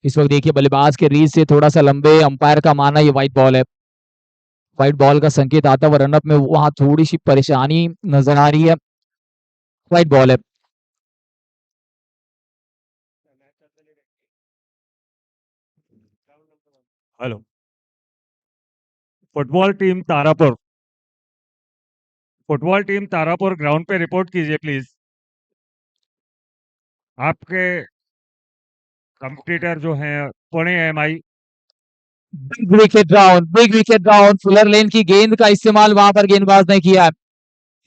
इस वक्त देखिए बल्लेबाज के रीच से थोड़ा सा लंबे, अंपायर का मानना ये व्हाइट बॉल है। व्हाइट बॉल का संकेत आता हुआ रनअप में वहां थोड़ी सी परेशानी नजर आ रही है। व्हाइट बॉल है। Hello, football team Tarapur ground पे रिपोर्ट कीजिए प्लीज। आपके कंपटीटर जो हैं Pune MI. Big wicket down. Fuller length की गेंद का इस्तेमाल वहां पर गेंदबाज ने किया है।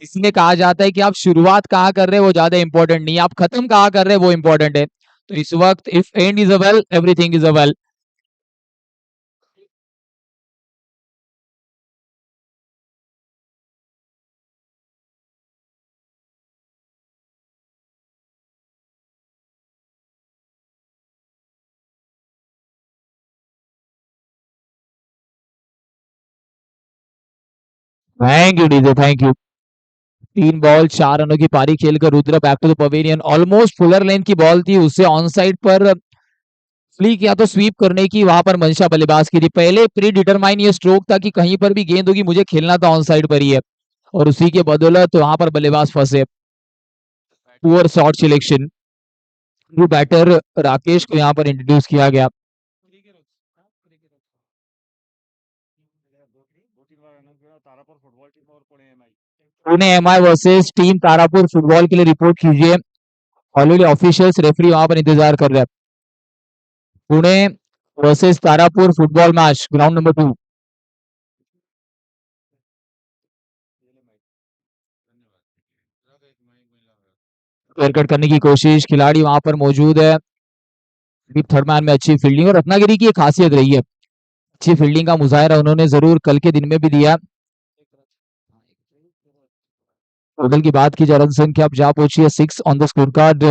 इसमें कहा जाता है कि आप शुरुआत कहाँ कर रहे हैं वो ज्यादा इंपॉर्टेंट नहीं है, आप खत्म कहाँ कर रहे हैं वो इंपॉर्टेंट है। तो इस वक्त if end is a well, everything is a well. Thank you DJ, thank you. 3 ball 4 रनों की पारी खेलकर Rudra back to the pavilion. Almost fuller length की बॉल थी, उससे ऑन साइड पर फ्लिक या तो स्वीप करने की वहां पर मंशा बल्लेबाज की थी। पहले प्री डिटरमाइन ये स्ट्रोक था कि कहीं पर भी गेंद होगी मुझे खेलना था ऑन साइड पर ही है, और उसी के बदौलत वहां पर बल्लेबाज फंसे। Poor shot selection. New batter Rakesh को यहाँ पर इंट्रोड्यूस किया गया। Pune MI versus team Tarapur football के लिए रिपोर्ट कीजिए। ऑलरेडी ऑफिशियल्स रेफरी वहां पर इंतजार कर रहे हैं। Pune versus Tarapur football match, ground number 2। Cut करने की कोशिश, खिलाड़ी वहां पर मौजूद है। दीप थर्डमैन में अच्छी फील्डिंग, और रत्नागिरी की एक खासियत रही है, अच्छी फील्डिंग का मुजाहरा उन्होंने जरूर कल के दिन में भी दिया। टोटल की बात की जाए रन संख्या अब जा पहुंची है 6 ऑन द स्कोर कार्ड।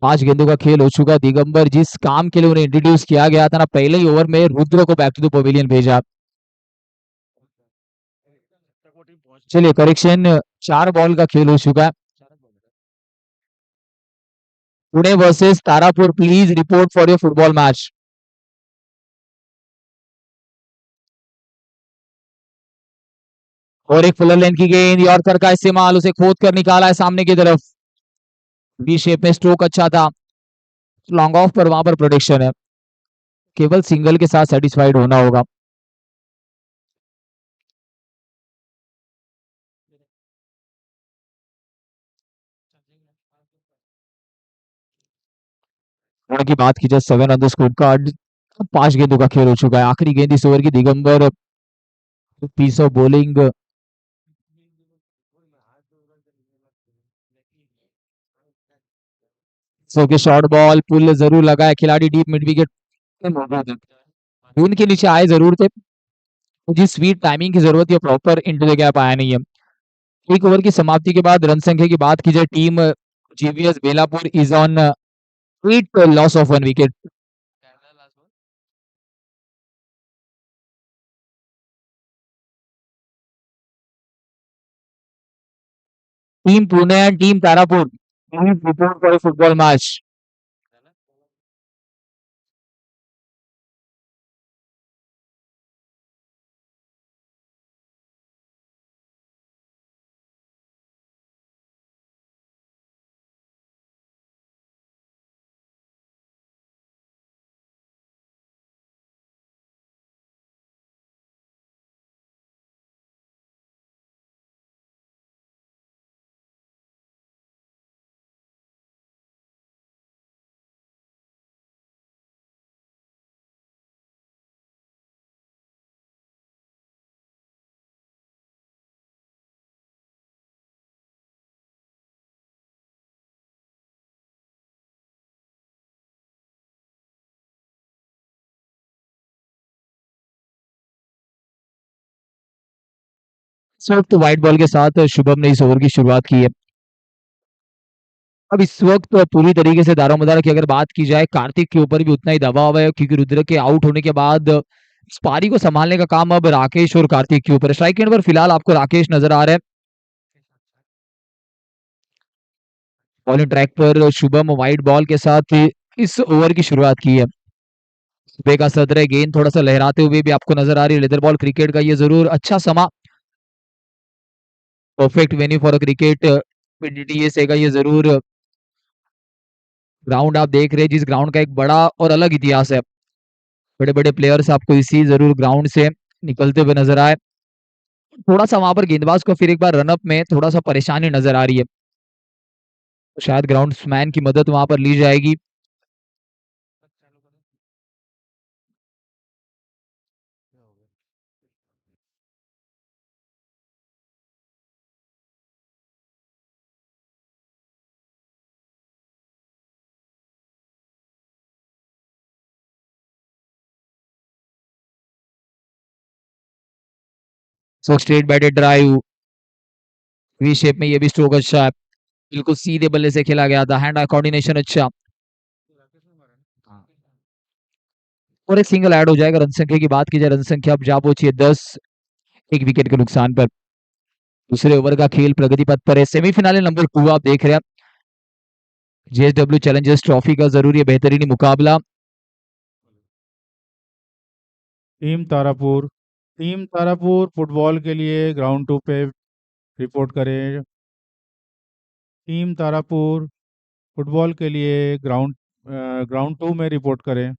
5 गेंदों का खेल हो चुका। दिगंबर जिस काम के लिए उन्हें इंट्रोड्यूस किया गया था ना, पहले ही ओवर में रुद्र को बैक टू द पवेलियन भेजा। चलिए करेक्शन, 4 बॉल का खेल हो चुका है। Pune versus Tarapur, please report for your football match. और एक फुलर लेन की गेंद, यॉर्कर का इस्तेमाल, उसे खोद कर निकाला है सामने की तरफ। बी शेप में स्ट्रोक अच्छा था। लॉन्ग ऑफ पर वहां पर प्रोटेक्शन है, केवल सिंगल के साथ सेटिस्फाइड होना होगा। की बात की जाए 7 ऑन द स्कोर कार्ड। 5 गेंदों का खेल हो चुका है। आखिरी गेंद इस ओवर की दिगंबर, पीस ऑफ बॉलिंग। सो के शॉर्ट बॉल, पुल जरूर लगा है, खिलाड़ी डीप मिड विकेट के नीचे आए जरूर थे। जिस स्वीट टाइमिंग की जरूरत है प्रॉपर इंटू द गैप आया नहीं है। एक ओवर की समाप्ति के बाद रन संख्या की बात की जाए, team GVS Belapur is on 8 loss of 1 wicket. Team Pune and team Tarapur report for football match. इस वक्त व्हाइट बॉल के साथ शुभम ने इस ओवर की शुरुआत की है। अब इस वक्त पूरी तरीके से दारोमदार की अगर बात की जाए, कार्तिक के ऊपर भी उतना ही दबाव है, क्योंकि रुद्र के आउट होने के बाद इस पारी को संभालने का काम अब राकेश और कार्तिक के ऊपर है। स्ट्राइक एंड पर फिलहाल आपको राकेश नजर आ रहा है। बॉलिंग ट्रैक पर शुभम व्हाइट बॉल के साथ इस ओवर की शुरुआत की है। सुबह का सदर है, गेंद थोड़ा सा लहराते हुए भी आपको नजर आ रही है। लेदर बॉल क्रिकेट का ये जरूर अच्छा समा, perfect venue for a cricket PDTS का ये जरूर ग्राउंड आप देख रहे हैं, जिस ग्राउंड का एक बड़ा और अलग इतिहास है। बड़े बड़े प्लेयर्स आपको इसी जरूर ग्राउंड से निकलते हुए नजर आए। थोड़ा सा वहां पर गेंदबाज को फिर एक बार रनअप में थोड़ा सा परेशानी नजर आ रही है, तो शायद ग्राउंड्समैन की मदद वहां पर ली जाएगी। So straight batted drive, V shape में ये भी स्ट्रोक अच्छा है। बिल्कुल सीधे बल्ले से खेला गया था, हैंड आई कोऑर्डिनेशन अच्छा। और एक सिंगल ऐड हो जाएगा। रन संख्या की बात की जाए, रन संख्या अब जा पहुंची है 10, एक विकेट के नुकसान पर। दूसरे ओवर का खेल प्रगति पथ पर है। सेमीफिनाल नंबर 2 आप देख रहे हैं, जेएसडब्ल्यू चैलेंजर्स ट्रॉफी का जरूर ये बेहतरीन मुकाबला। टीम तारापुर फुटबॉल के लिए ग्राउंड 2 पे रिपोर्ट करें। टीम तारापुर फुटबॉल के लिए ग्राउंड 2 में रिपोर्ट करें।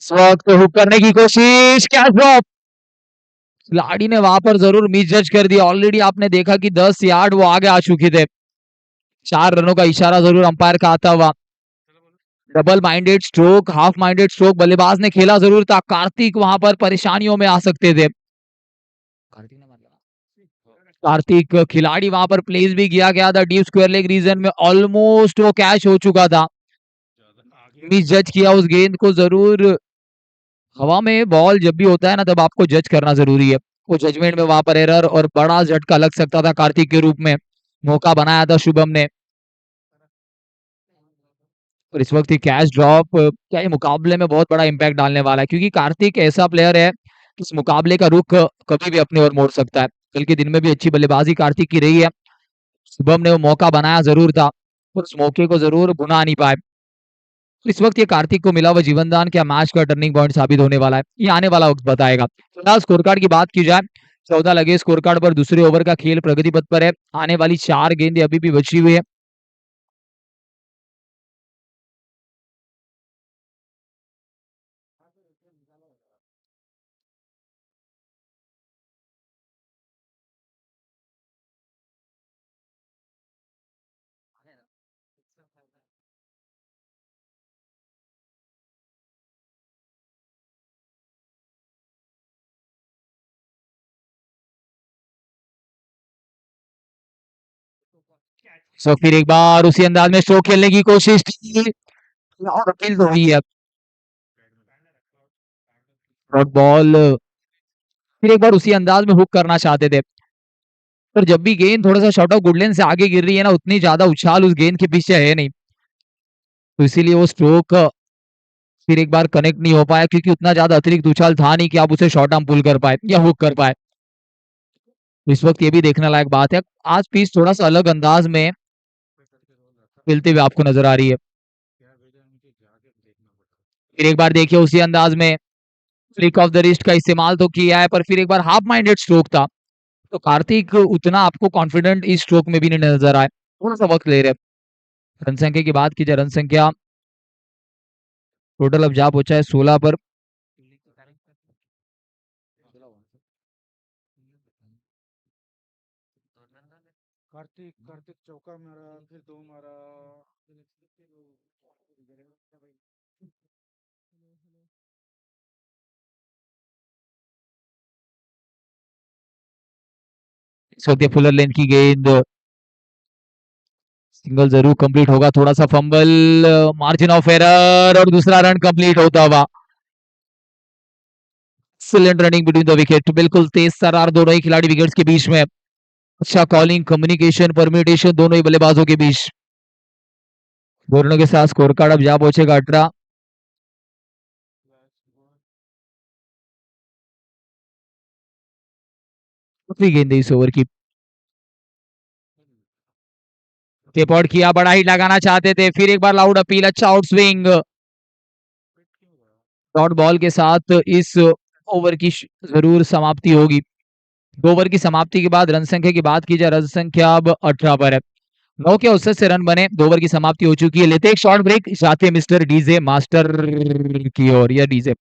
इस वक्त हुक करने की कोशिश, क्या ड्रॉप। खिलाड़ी ने वहां पर जरूर मिस जज कर दिया। ऑलरेडी आपने देखा कि 10 यार्ड वो आगे आ चुके थे। 4 रनों का इशारा जरूर अंपायर का आता हुआ। Double minded stroke, half minded stroke बल्लेबाज ने खेला जरूर था। कार्तिक वहां पर परेशानियों में आ सकते थे। कार्तिक खिलाड़ी वहां पर प्लेस भी किया गया था डीप स्क्वायर लेग रीजन में, ऑलमोस्ट वो कैच हो चुका था। मिस जज किया उस गेंद को जरूर। हवा में बॉल जब भी होता है ना, तब आपको जज करना जरूरी है। वो जजमेंट में वहां पर एरर और बड़ा झटका लग सकता था कार्तिक के रूप में। मौका बनाया था शुभम ने, और इस वक्त ये कैच ड्रॉप क्या ये मुकाबले में बहुत बड़ा इम्पैक्ट डालने वाला है, क्योंकि कार्तिक ऐसा प्लेयर है कि इस मुकाबले का रुख कभी भी अपनी ओर मोड़ सकता है। कल के दिन में भी अच्छी बल्लेबाजी कार्तिक की रही है। शुभम ने वो मौका बनाया जरूर था, पर उस मौके को जरूर भुना नहीं पाए। तो इस वक्त ये कार्तिक को मिला हुआ जीवनदान क्या मैच का टर्निंग पॉइंट साबित होने वाला है, ये आने वाला वक्त बताएगा। फिलहाल स्कोर कार्ड की बात की जाए, 14 लगे स्कोर कार्ड पर। दूसरे ओवर का खेल प्रगति पथ पर है। आने वाली 4 गेंदें अभी भी बची हुई है। सो फिर एक बार उसी अंदाज में स्ट्रोक खेलने की कोशिश थी, और अपील तो हुई है। डॉट बॉल, फिर एक बार उसी अंदाज में हुक करना चाहते थे, पर जब भी गेंद थोड़ा सा शॉर्ट ऑफ गुडलेन से आगे गिर रही है ना, उतनी ज्यादा उछाल उस गेंद के पीछे है नहीं, तो इसीलिए वो स्ट्रोक फिर एक बार कनेक्ट नहीं हो पाया, क्योंकि उतना ज्यादा अतिरिक्त उछाल था नहीं कि आप उसे शॉर्ट आर्म पुल कर पाए या हुक कर पाए। तो इस वक्त ये भी देखने लायक बात है, आज पिच थोड़ा सा अलग अंदाज में खेलते हुए आपको नजर आ रही है। फिर एक बार देखिए उसी अंदाज में फ्लिक ऑफ द रिस्ट का इस्तेमाल तो किया है, पर फिर एक बार हाफ माइंडेड स्ट्रोक था। तो कार्तिक उतना आपको कॉन्फिडेंट इस स्ट्रोक में भी नहीं नजर आए, थोड़ा सा वक्त ले रहे। रन संख्या की बात की जाए, रन संख्या टोटल अब जा पहुंचा है 16 पर। कार्तिक कार्तिक चौका मारा, फिर 2 मारा। इस वक्त ये फुलर लेन की गेंद सिंगल जरूर कंप्लीट होगा, थोड़ा सा फंबल, मार्जिन ऑफ एरर और दूसरा रन कंप्लीट होता हुआ। Excellent running between the wicket, बिल्कुल तेज तर्रार दोनों ही खिलाड़ी विकेट्स के बीच में। अच्छा कॉलिंग, कम्युनिकेशन, परम्यूटेशन दोनों ही बल्लेबाजों के बीच। दोनों के साथ स्कोर कार्ड अब जा पहुंचेगा 18। दूसरी गेंद इस ओवर की। टेप आउट किया, बड़ा ही लगाना चाहते थे, फिर एक बार लाउड अपील, अच्छा आउट स्विंग। डॉट बॉल के साथ इस ओवर की जरूर समाप्ति होगी। 2 ओवर की समाप्ति के बाद रन संख्या की बात की जाए, रन संख्या अब 18 पर है। 9 के औसत से रन बने, 2 ओवर की समाप्ति हो चुकी है। लेते एक शॉर्ट ब्रेक, जाते हैं मिस्टर डीजे मास्टर की ओर, या डीजे।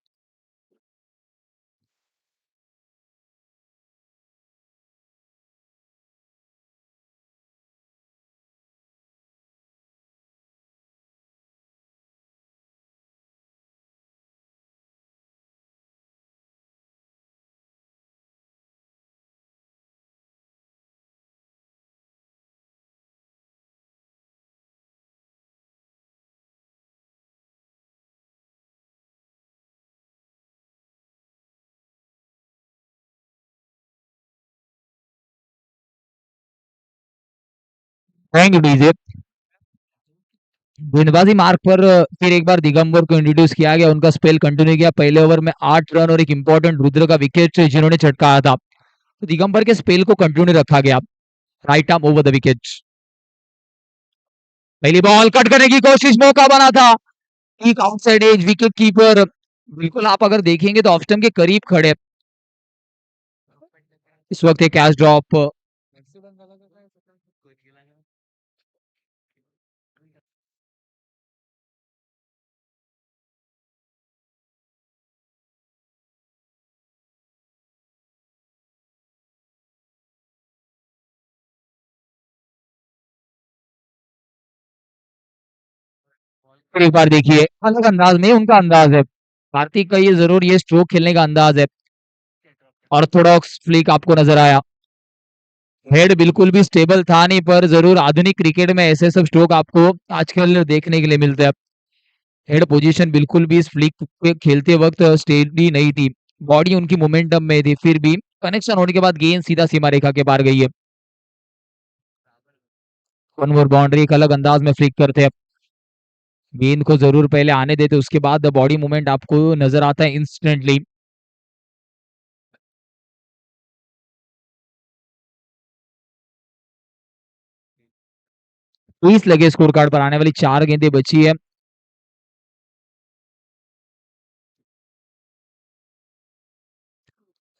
Thank you DJ. गेंदबाजी मार्क पर फिर एक बार दिगंबर को इंट्रोड्यूस किया गया, उनका स्पेल कंटिन्यू किया। पहले ओवर में 8 रन और एक इंपॉर्टेंट रुद्र का विकेट जिन्होंने चटकाया था, तो दिगंबर के स्पेल को कंटिन्यू रखा गया। Right arm over the wicket. पहली बॉल कट करने की कोशिश, मौका बना था, एक आउटसाइड एज, विकेट कीपर बिल्कुल आप अगर देखेंगे तो ऑफ स्टंप के करीब खड़े। इस वक्त एक कैच ड्रॉप। फिर एक बार देखिए, अलग अंदाज नहीं उनका अंदाज है, कार्तिक का ये जरूर ये स्ट्रोक खेलने का अंदाज है। ऑर्थोडॉक्स फ्लिक आपको नजर आया, हेड बिल्कुल भी स्टेबल था नहीं, पर जरूर आधुनिक क्रिकेट में ऐसे सब स्ट्रोक आपको आजकल देखने के लिए मिलते हैं। हेड पोजीशन बिल्कुल भी इस फ्लिक पे खेलते वक्त स्टेडी नहीं थी, बॉडी उनकी मोमेंटम में थी, फिर भी कनेक्शन होने के बाद गेंद सीधा सीमा रेखा के पार गई है। वन मोर बाउंड्री, एक अलग अंदाज में फ्लिक करते हैं, गेंद को जरूर पहले आने देते, उसके बाद बॉडी मूवमेंट आपको नजर आता है इंस्टेंटली। 20 लगे स्कोर कार्ड पर, आने वाली 4 गेंदें बची है।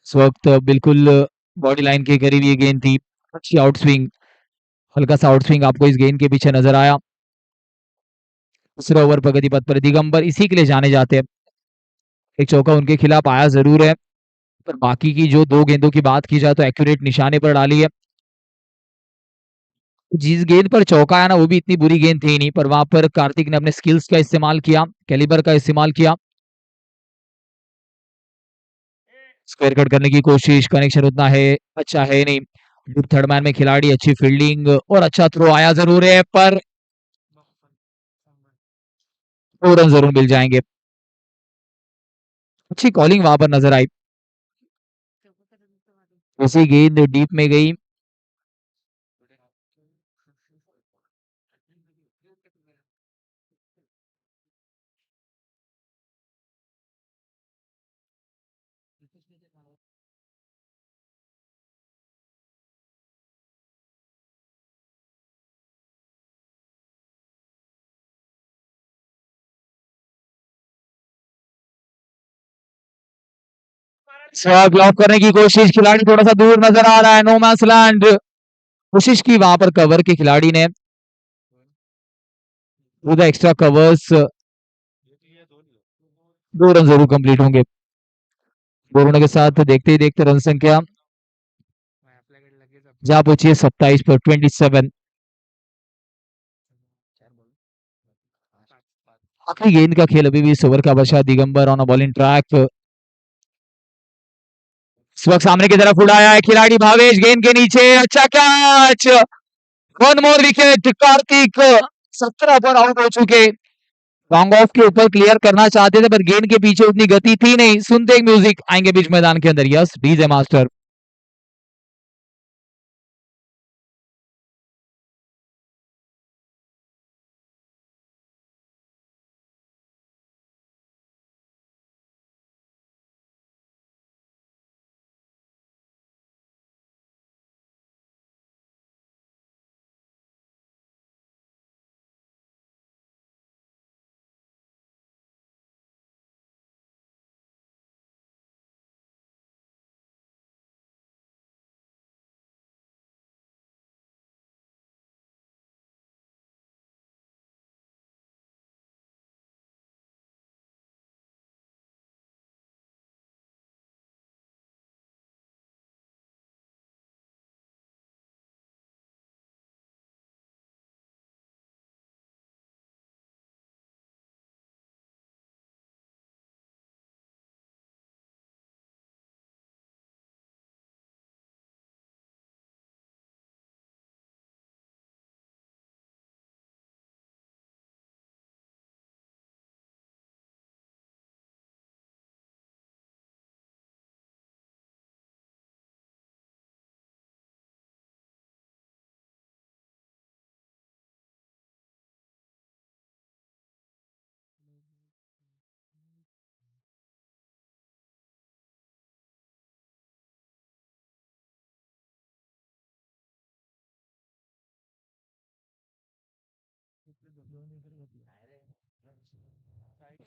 इस वक्त बिल्कुल बॉडी लाइन के करीब ये गेंद थी, अच्छी आउट स्विंग, हल्का सा आउट स्विंग आपको इस गेंद के पीछे नजर आया। दूसरा ओवर प्रगति पथ पर, दिगंबर इसी के लिए जाने जाते हैं। एक चौका उनके खिलाफ आया जरूर है, पर बाकी की जो 2 गेंदों की बात की जाए तो एक्यूरेट निशाने पर डाली है। जिस गेंद पर चौका आया ना, वो भी इतनी बुरी गेंद थी नहीं, पर वहां पर कार्तिक ने अपने स्किल्स का इस्तेमाल किया, कैलिबर का इस्तेमाल किया। स्क्वायर कट करने की कोशिश, कनेक्शन उतना है अच्छा है नहीं। डीप थर्ड मैन में खिलाड़ी, अच्छी फील्डिंग और अच्छा थ्रो आया जरूर है, पर 2 रन जरूर मिल जाएंगे। अच्छी कॉलिंग वहां पर नजर आई, जैसी गेंद डीप में गई। शॉट ब्लॉक करने की कोशिश, खिलाड़ी थोड़ा सा दूर नजर आ रहा है, नो मैच लैंड। कोशिश की वहां पर कवर के खिलाड़ी ने, विद एक्स्ट्रा कवर्स 2 रन जरूर कंप्लीट होंगे। 2 रनों के साथ देखते ही देखते रन संख्या जा पहुंची है 27 पर, 27। आखिरी गेंद का खेल अभी भी इस ओवर का बचा, Digambar on a bowling track. इस वक्त सामने की तरफ उड़ाया है खिलाड़ी भावेश, गेंद के नीचे, अच्छा catch, one more wicket, Kartik 17 पर आउट हो चुके। लॉन्ग ऑफ के ऊपर क्लियर करना चाहते थे पर गेंद के पीछे उतनी गति थी नहीं। सुनते एक म्यूजिक, आएंगे बीच मैदान के अंदर। Yes, DJ master.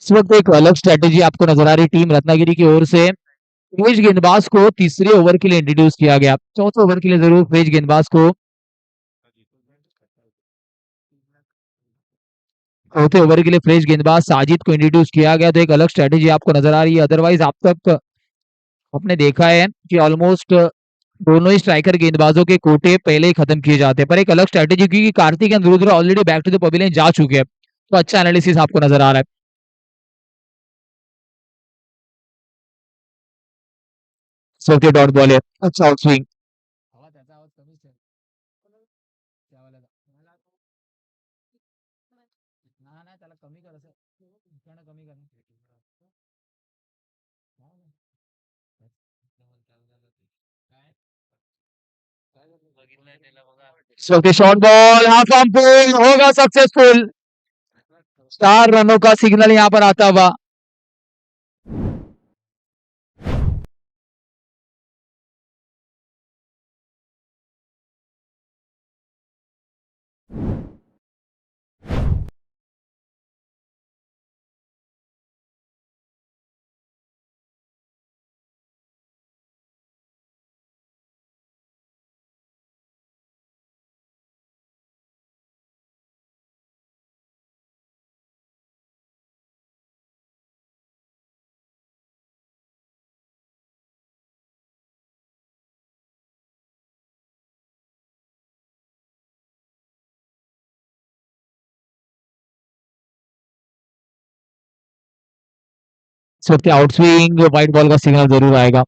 इस वक्त एक अलग स्ट्रेटेजी आपको नजर आ रही टीम रत्नागिरी की ओर से। फ्रेश गेंदबाज को तीसरे ओवर के लिए इंट्रोड्यूस किया गया। चौथे ओवर के लिए जरूर फ्रेश गेंदबाज को चौथे ओवर के लिए फ्रेश गेंदबाज साजिद को इंट्रोड्यूस किया गया, तो एक अलग स्ट्रेटेजी आपको नजर आ रही है। अदरवाइज आप तक आपने देखा है कि ऑलमोस्ट दोनों ही स्ट्राइकर गेंदबाजों के कोटे पहले ही खत्म किए जाते हैं, पर एक अलग स्ट्रेटेजी क्योंकि Kartik and Rudra already back to the pavilion जा चुके हैं, तो अच्छा एनालिसिस आपको नजर आ रहा है। सोके डॉट बॉल है, अच्छा आउट स्विंग। सोके short ball, half arm pull होगा सक्सेसफुल। 4 रनों का सिग्नल यहाँ पर आता हुआ। इस वक्त आउट स्विंग, व्हाइट बॉल का सिग्नल जरूर आएगा।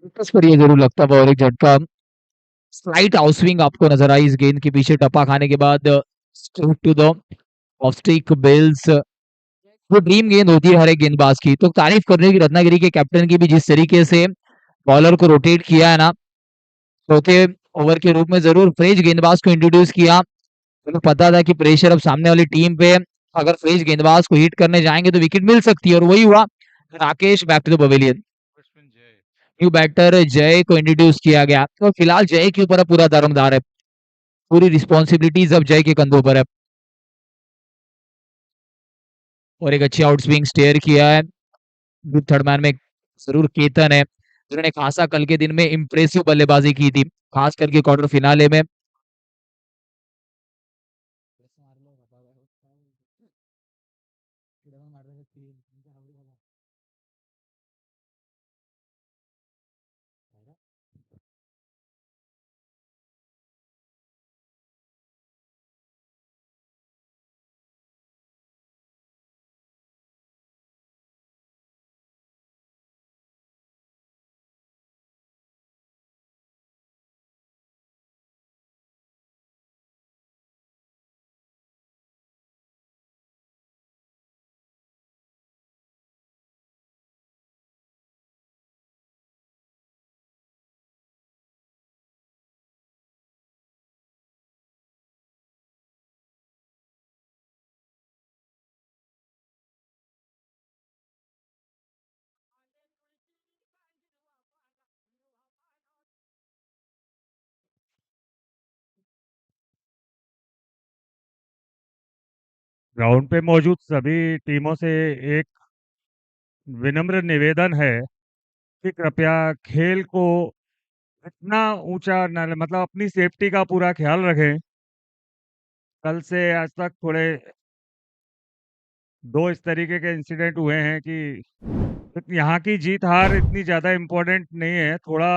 फोकस पर ये जरूर लगता है और एक झटका स्लाइट आउट स्विंग आपको नजर आई इस गेंद के पीछे टप्पा खाने के बाद। Straight to the off stick bails, वो ड्रीम गेंद होती है हर एक गेंदबाज की, तो तारीफ करने की रत्नागिरी के कैप्टन की भी, जिस तरीके से बॉलर को रोटेट किया है ना, चौथे ओवर के रूप में जरूर फ्रेश गेंदबाज को इंट्रोड्यूस किया। उन्हें पता था कि प्रेशर अब सामने वाली टीम पे है। अगर फ्रेश गेंदबाज को हिट करने जाएंगे तो विकेट मिल सकती है और वही हुआ। Rakesh back to the pavilion. New batter Jay को इंट्रोड्यूस किया गया और फिलहाल जय के ऊपर अब पूरा दारोमदार है। पूरी रिस्पॉन्सिबिलिटीज अब जय के कंधों पर है और एक अच्छी आउट स्विंग स्टेयर किया है। ग्रुप थर्ड मैन में जरूर केतन है जिन्होंने खासा कल के दिन में इंप्रेसिव बल्लेबाजी की थी, खास करके क्वार्टर फिनाले में। ग्राउंड पे मौजूद सभी टीमों से एक विनम्र निवेदन है कि कृपया खेल को इतना ऊंचा न मतलब अपनी सेफ्टी का पूरा ख्याल रखें। कल से आज तक थोड़े दो इस तरीके के इंसिडेंट हुए हैं कि यहाँ की जीत हार इतनी ज़्यादा इम्पोर्टेंट नहीं है। थोड़ा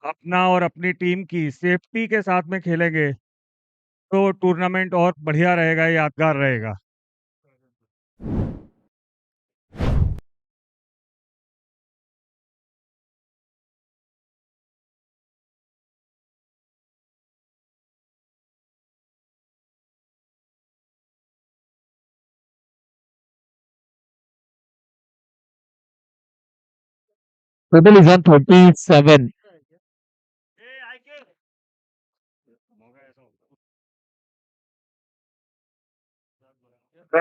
अपना और अपनी टीम की सेफ्टी के साथ में खेलेंगे तो टूर्नामेंट और बढ़िया रहेगा, यादगार रहेगा। Total is on 37।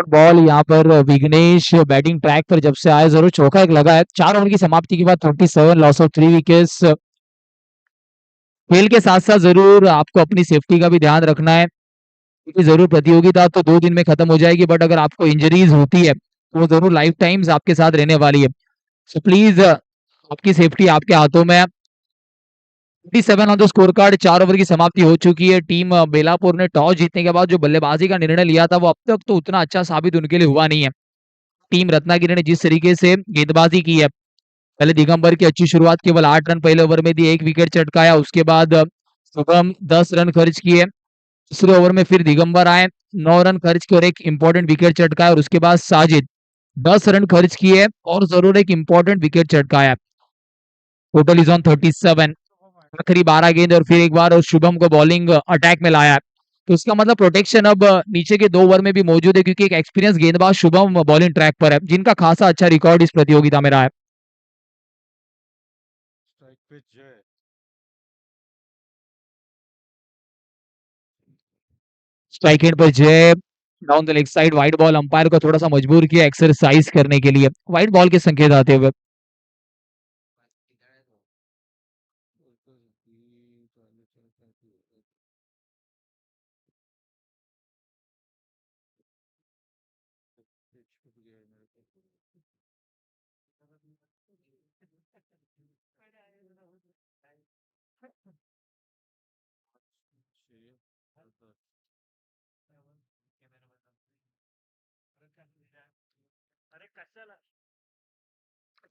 बॉल यहाँ पर विघ्नेश बैटिंग ट्रैक पर जब से आए जरूर चौका एक लगा है। 4 ओवर की समाप्ति के बाद 37 लॉस ऑफ 3 विकेट्स। खेल के साथ साथ जरूर आपको अपनी सेफ्टी का भी ध्यान रखना है क्योंकि जरूर प्रतियोगिता तो 2 दिन में खत्म हो जाएगी बट अगर आपको इंजरीज होती है तो वो जरूर लाइफ टाइम्स आपके साथ रहने वाली है। सो प्लीज आपकी सेफ्टी आपके हाथों में है। 57 on the score card. 4 over की समाप्ति हो चुकी है। टीम बेलापुर ने टॉस जीतने के बाद जो बल्लेबाजी का निर्णय लिया था वो अब तक तो उतना अच्छा साबित उनके लिए हुआ नहीं है। टीम रत्नागिरी ने जिस तरीके से गेंदबाजी की है, पहले दिगंबर की अच्छी शुरुआत, केवल 8 रन पहले ओवर में दी, 1 विकेट चटकाया। उसके बाद शुभम 10 रन खर्च किए। दूसरे ओवर में फिर दिगंबर आए, 9 रन खर्च किए और एक इंपॉर्टेंट विकेट चटकाया। और उसके बाद साजिद 10 रन खर्च किए और जरूर एक इंपॉर्टेंट विकेट चटकाया। Total is on 37। आखिरी 12 गेंद और फिर एक बार और शुभम को बॉलिंग अटैक में लाया। तो इसका मतलब प्रोटेक्शन अब नीचे के 2 ओवर में भी मौजूद है क्योंकि एक एक्सपीरियंस गेंदबाज शुभम बॉलिंग ट्रैक पर है जिनका खासा अच्छा रिकॉर्ड इस प्रतियोगिता में रहा है। स्ट्राइक एंड पर जय down the leg side, wide ball. Umpire को थोड़ा सा मजबूर किया एक्सरसाइज करने के लिए, वाइड बॉल के संकेत आते हुए।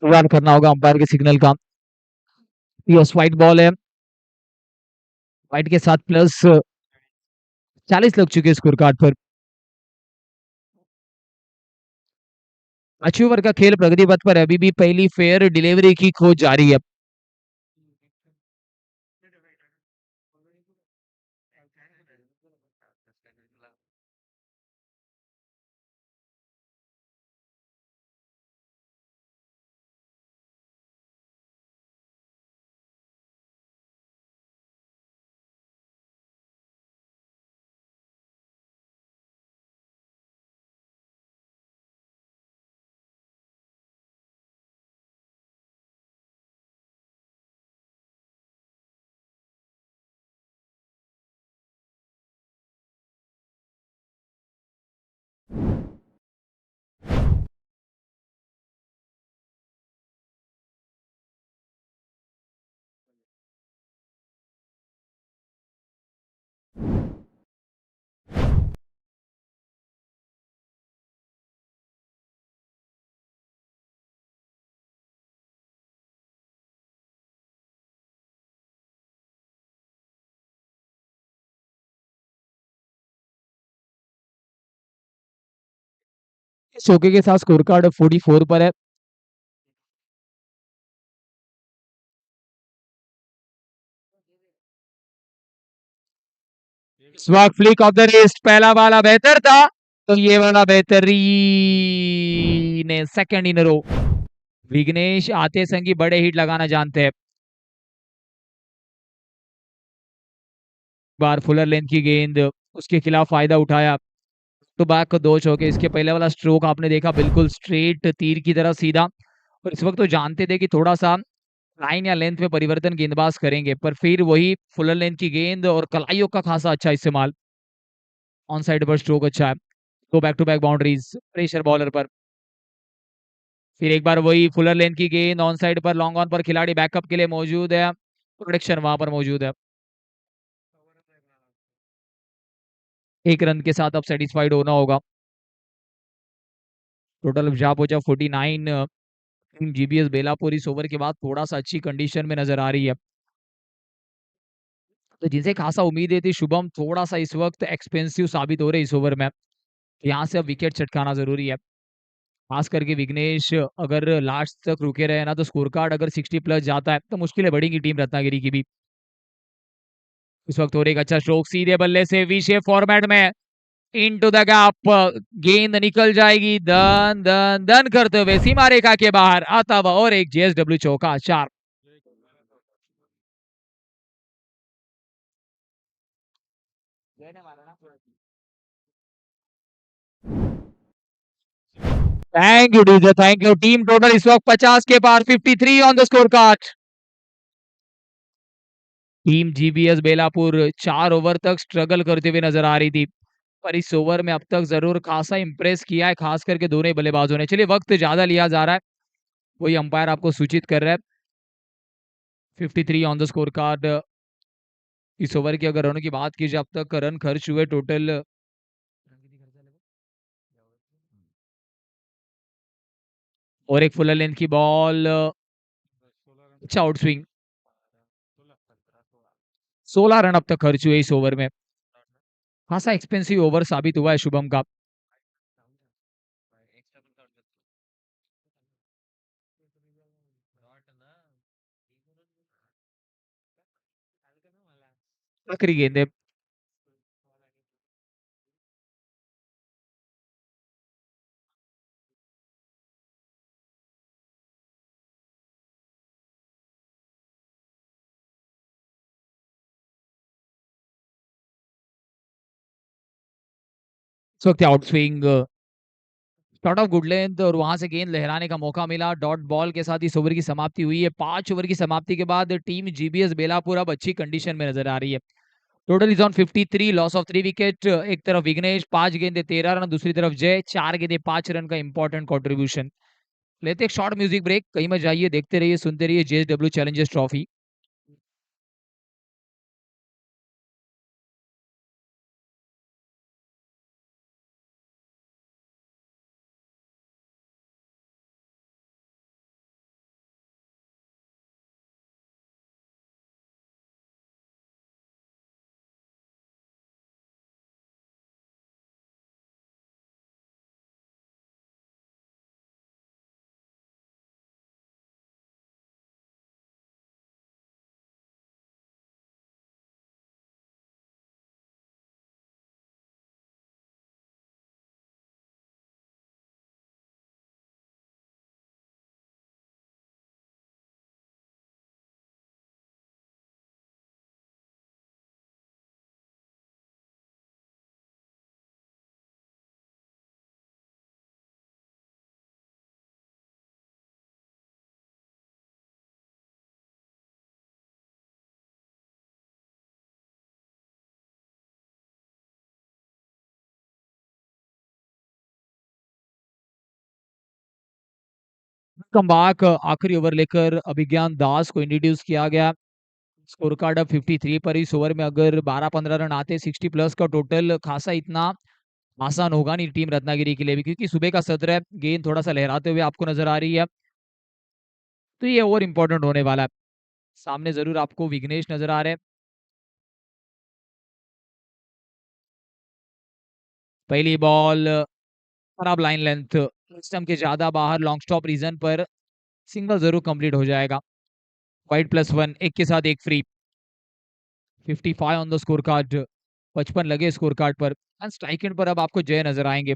रन करना होगा अंपायर के सिग्नल का। यस, वाइड बॉल है। वाइड के साथ प्लस 40 लग चुके स्कोर कार्ड पर। अच्छी ओवर का खेल प्रगति पथ पर है। अभी भी पहली फेयर डिलीवरी की खोज जारी है। चौके के साथ स्कोर कार्ड 44 पर है। इस वक्त फ्लिक ऑफ द रिस्ट पहला वाला बेहतर था, तो ये वाला बेहतरीन है। सेकंड इन रो। विघ्नेश आते संगी बड़े हिट लगाना जानते हैं। बार फुलर लेंथ की गेंद, उसके खिलाफ फायदा उठाया। तो बैक को 2 चौके। इसके पहले वाला स्ट्रोक आपने देखा, बिल्कुल स्ट्रेट तीर की तरह सीधा। और इस वक्त तो जानते थे कि थोड़ा सा लाइन या लेंथ में परिवर्तन गेंदबाज करेंगे, पर फिर वही फुलर लेंथ की गेंद और कलाइयों का खासा अच्छा इस्तेमाल। ऑन साइड पर स्ट्रोक अच्छा है। तो back to back boundaries pressure bowler पर। फिर एक बार वही फुलर लेंथ की गेंद ऑन साइड पर, लॉन्ग ऑन पर खिलाड़ी बैकअप के लिए मौजूद है। प्रोटेक्शन वहां पर मौजूद है। 1 रन के साथ अब सेटिस्फाइड होना होगा। टोटल जा पहुंचा 49। टीम जीबीएस बेलापुर इस ओवर के बाद थोड़ा सा अच्छी कंडीशन में नजर आ रही है। तो जिनसे खासा उम्मीदें थी, शुभम थोड़ा सा इस वक्त एक्सपेंसिव साबित हो रहे इस ओवर में। यहाँ से अब विकेट चटकाना जरूरी है। खास करके विघ्नेश अगर लास्ट तक रुके रहे ना, तो स्कोर कार्ड अगर 60 प्लस जाता है तो मुश्किलें बढ़ेंगी टीम रत्नागिरी की भी। इस वक्त और एक अच्छा स्ट्रोक सीधे बल्ले से वी शेप फॉर्मेट में इनटू द गैप। गेंद निकल जाएगी दन दन दन करते हुए सीमा रेखा के बाहर आता हुआ, और एक जेएसडब्ल्यू चौका 4। Thank you DJ, thank you. Team total इस वक्त 50 के पार, 53 on the score card. Team GBS Belapur 4 over तक स्ट्रगल करते हुए नजर आ रही थी, पर इस ओवर में अब तक जरूर खासा इंप्रेस किया है, खास करके दोनों ही बल्लेबाजों ने। चलिए, वक्त ज्यादा लिया जा रहा है, वही अंपायर आपको सूचित कर रहा है। 53 ऑन द स्कोर कार्ड। इस ओवर की अगर रनों की बात की जाए, अब तक रन खर्च हुए टोटल। और एक फुलर लेंथ की बॉल, अच्छा आउट स्विंग। 16 रन अब तक खर्च हुए इस ओवर में। खासा एक्सपेंसिव ओवर साबित हुआ है शुभम का। आखिरी गेंद है। इस वक्त out swing, shot of good length, और वहां से गेंद लहराने का मौका मिला। डॉट बॉल के साथ इस ओवर की समाप्ति हुई है। 5 ओवर की समाप्ति के बाद टीम जीबीएस बेलापुर अब अच्छी कंडीशन में नजर आ रही है। Total is on 53, loss of 3 wicket. एक तरफ विघ्नेश 5 गेंदे 13 रन, दूसरी तरफ जय 4 गेंदे 5 रन का इंपॉर्टेंट कंट्रीब्यूशन। लेते एक शॉर्ट म्यूजिक ब्रेक, कहीं मत जाइए, देखते रहिए सुनते रहिए JSW Challengers trophy. Come back, आखिरी ओवर लेकर अभिज्ञान दास को इंट्रोड्यूस किया गया। स्कोर कार्ड अब 53 पर। इस ओवर में अगर 12-15 रन आते, 60 प्लस का टोटल, खासा इतना आसान होगा नहीं टीम रत्नागिरी के लिए भी, क्योंकि सुबह का सत्र है। गेंद थोड़ा सा लहराते हुए आपको नजर आ रही है, तो ये ओवर इंपॉर्टेंट होने वाला है। सामने जरूर आपको विघ्नेश नजर आ रहे हैं। पहली बॉल खराब लाइन लेंथ, सिस्टम के ज़्यादा बाहर लॉन्ग स्टॉप रीजन पर सिंगल ज़रूर कंप्लीट हो जाएगा। वाइड +1 एक के साथ एक free. 55 on the score card, 55 लगे स्कोर कार्ड पर एंड स्ट्राइक एंड पर अब आपको जय नजर आएंगे।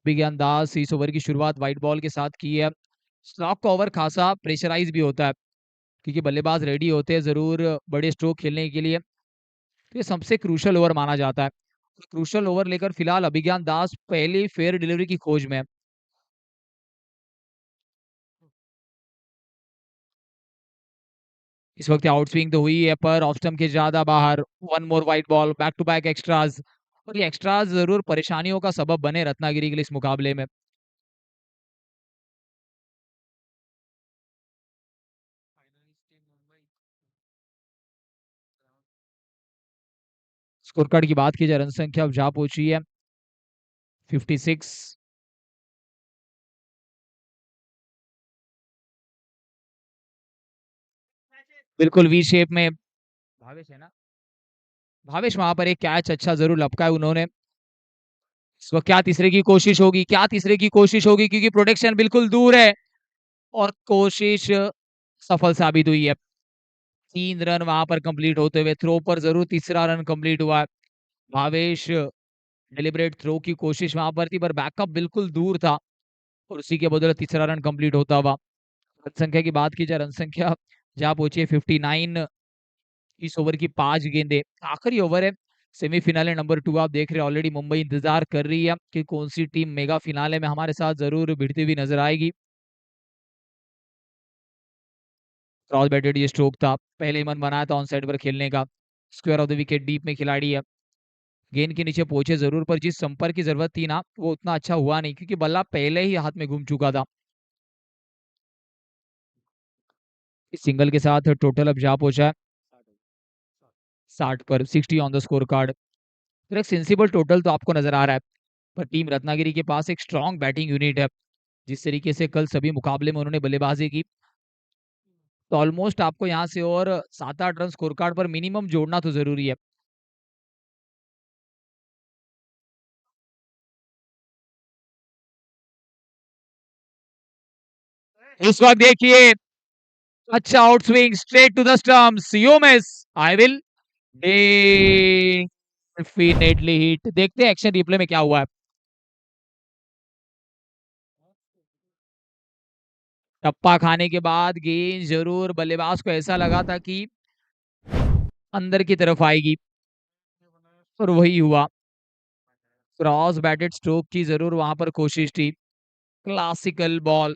विज्ञान दास इस ओवर की शुरुआत वाइट बॉल के साथ की है। स्लॉक का ओवर खासा प्रेशराइज भी होता है क्योंकि बल्लेबाज रेडी होते हैं जरूर बड़े स्ट्रोक खेलने के लिए। तो ये सबसे क्रूशल ओवर माना जाता है। क्रूशल ओवर लेकर फिलहाल अभिज्ञान दास पहली फेयर डिलीवरी की खोज में है। इस वक्त आउट स्विंग तो हुई है पर ऑफ स्टंप के ज्यादा बाहर। One more wide ball, back to back extras, और ये एक्स्ट्राज जरूर परेशानियों का सबब बने रत्नागिरी के लिए इस मुकाबले में। स्कोर कार्ड की बात की जाए रन संख्या अब जा पहुंची है 56। बिल्कुल वी शेप में भावेश है ना, भावेश वहां पर एक कैच अच्छा जरूर लपका है उन्होंने। इस वक्त क्या तीसरे की कोशिश होगी, क्या तीसरे की कोशिश होगी क्योंकि प्रोटेक्शन बिल्कुल दूर है और कोशिश सफल साबित हुई है। 3 रन वहां पर कंप्लीट होते हुए थ्रो पर जरूर तीसरा रन कंप्लीट हुआ है। भावेश डेलिबरेट थ्रो की कोशिश वहां पर थी पर बैकअप बिल्कुल दूर था और उसी के बदले तीसरा रन कंप्लीट होता हुआ। रन संख्या की बात की जाए, रन संख्या जहां पहुंची है 59। इस ओवर की 5 गेंदें, आखिरी ओवर है। सेमीफिनाले नंबर 2 आप देख रहे हैं ऑलरेडी मुंबई इंतजार कर रही है कि कौन सी टीम मेगा फिनाले में हमारे साथ जरूर भिड़ती हुई नजर आएगी। क्रॉस बैटेड ये स्ट्रोक था, पहले ही मन बनाया था ऑन साइड पर खेलने का। Square of the wicket deep में खिलाड़ी है, गेंद के नीचे पहुंचे जरूर पर जिस संपर्क की जरूरत थी ना वो उतना अच्छा हुआ नहीं क्योंकि बल्ला पहले ही हाथ में घूम चुका था। इस सिंगल के साथ टोटल अब जा पहुंचा है 60 पर, 60 ऑन द स्कोर कार्ड। तो एक सेंसिबल टोटल तो आपको नजर आ रहा है पर टीम रत्नागिरी के पास एक स्ट्रॉन्ग बैटिंग यूनिट है। जिस तरीके से कल सभी मुकाबले में उन्होंने बल्लेबाजी की तो ऑलमोस्ट आपको यहाँ से और 7-8 रन स्कोर कार्ड पर मिनिमम जोड़ना तो जरूरी है। इस वक्त देखिए अच्छा out swing straight to the stumps, you miss, I will definitely hit. देखते हैं एक्शन रिप्ले में क्या हुआ है। टप्पा खाने के बाद गेंद जरूर बल्लेबाज को ऐसा लगा था कि अंदर की तरफ आएगी और वही हुआ। क्रॉस बैटेड स्ट्रोक की जरूर वहां पर कोशिश थी, क्लासिकल बॉल।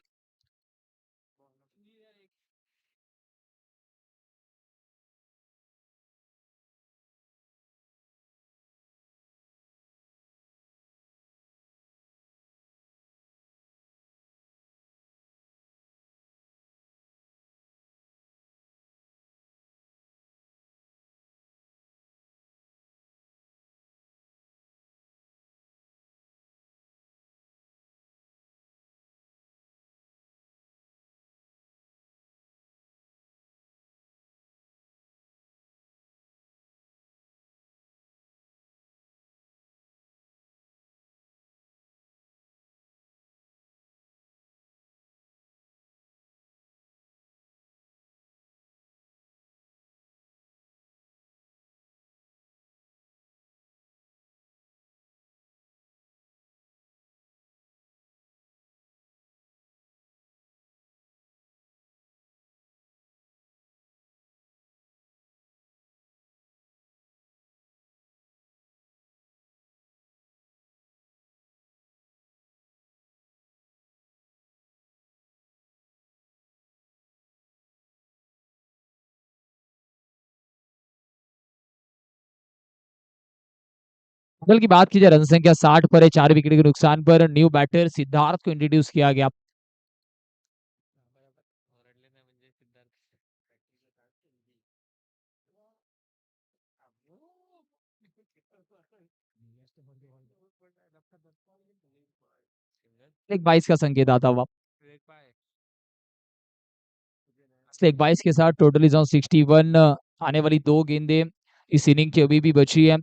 टोटल की बात की जाए रन संख्या 60 पर है, 4 विकेट के नुकसान पर न्यू बैटर सिद्धार्थ को इंट्रोड्यूस किया गया। एक 22 का संकेत आता हुआ, एक 22 के साथ टोटल इज ऑन 61। आने वाली 2 गेंदें इस इनिंग की अभी भी बची है।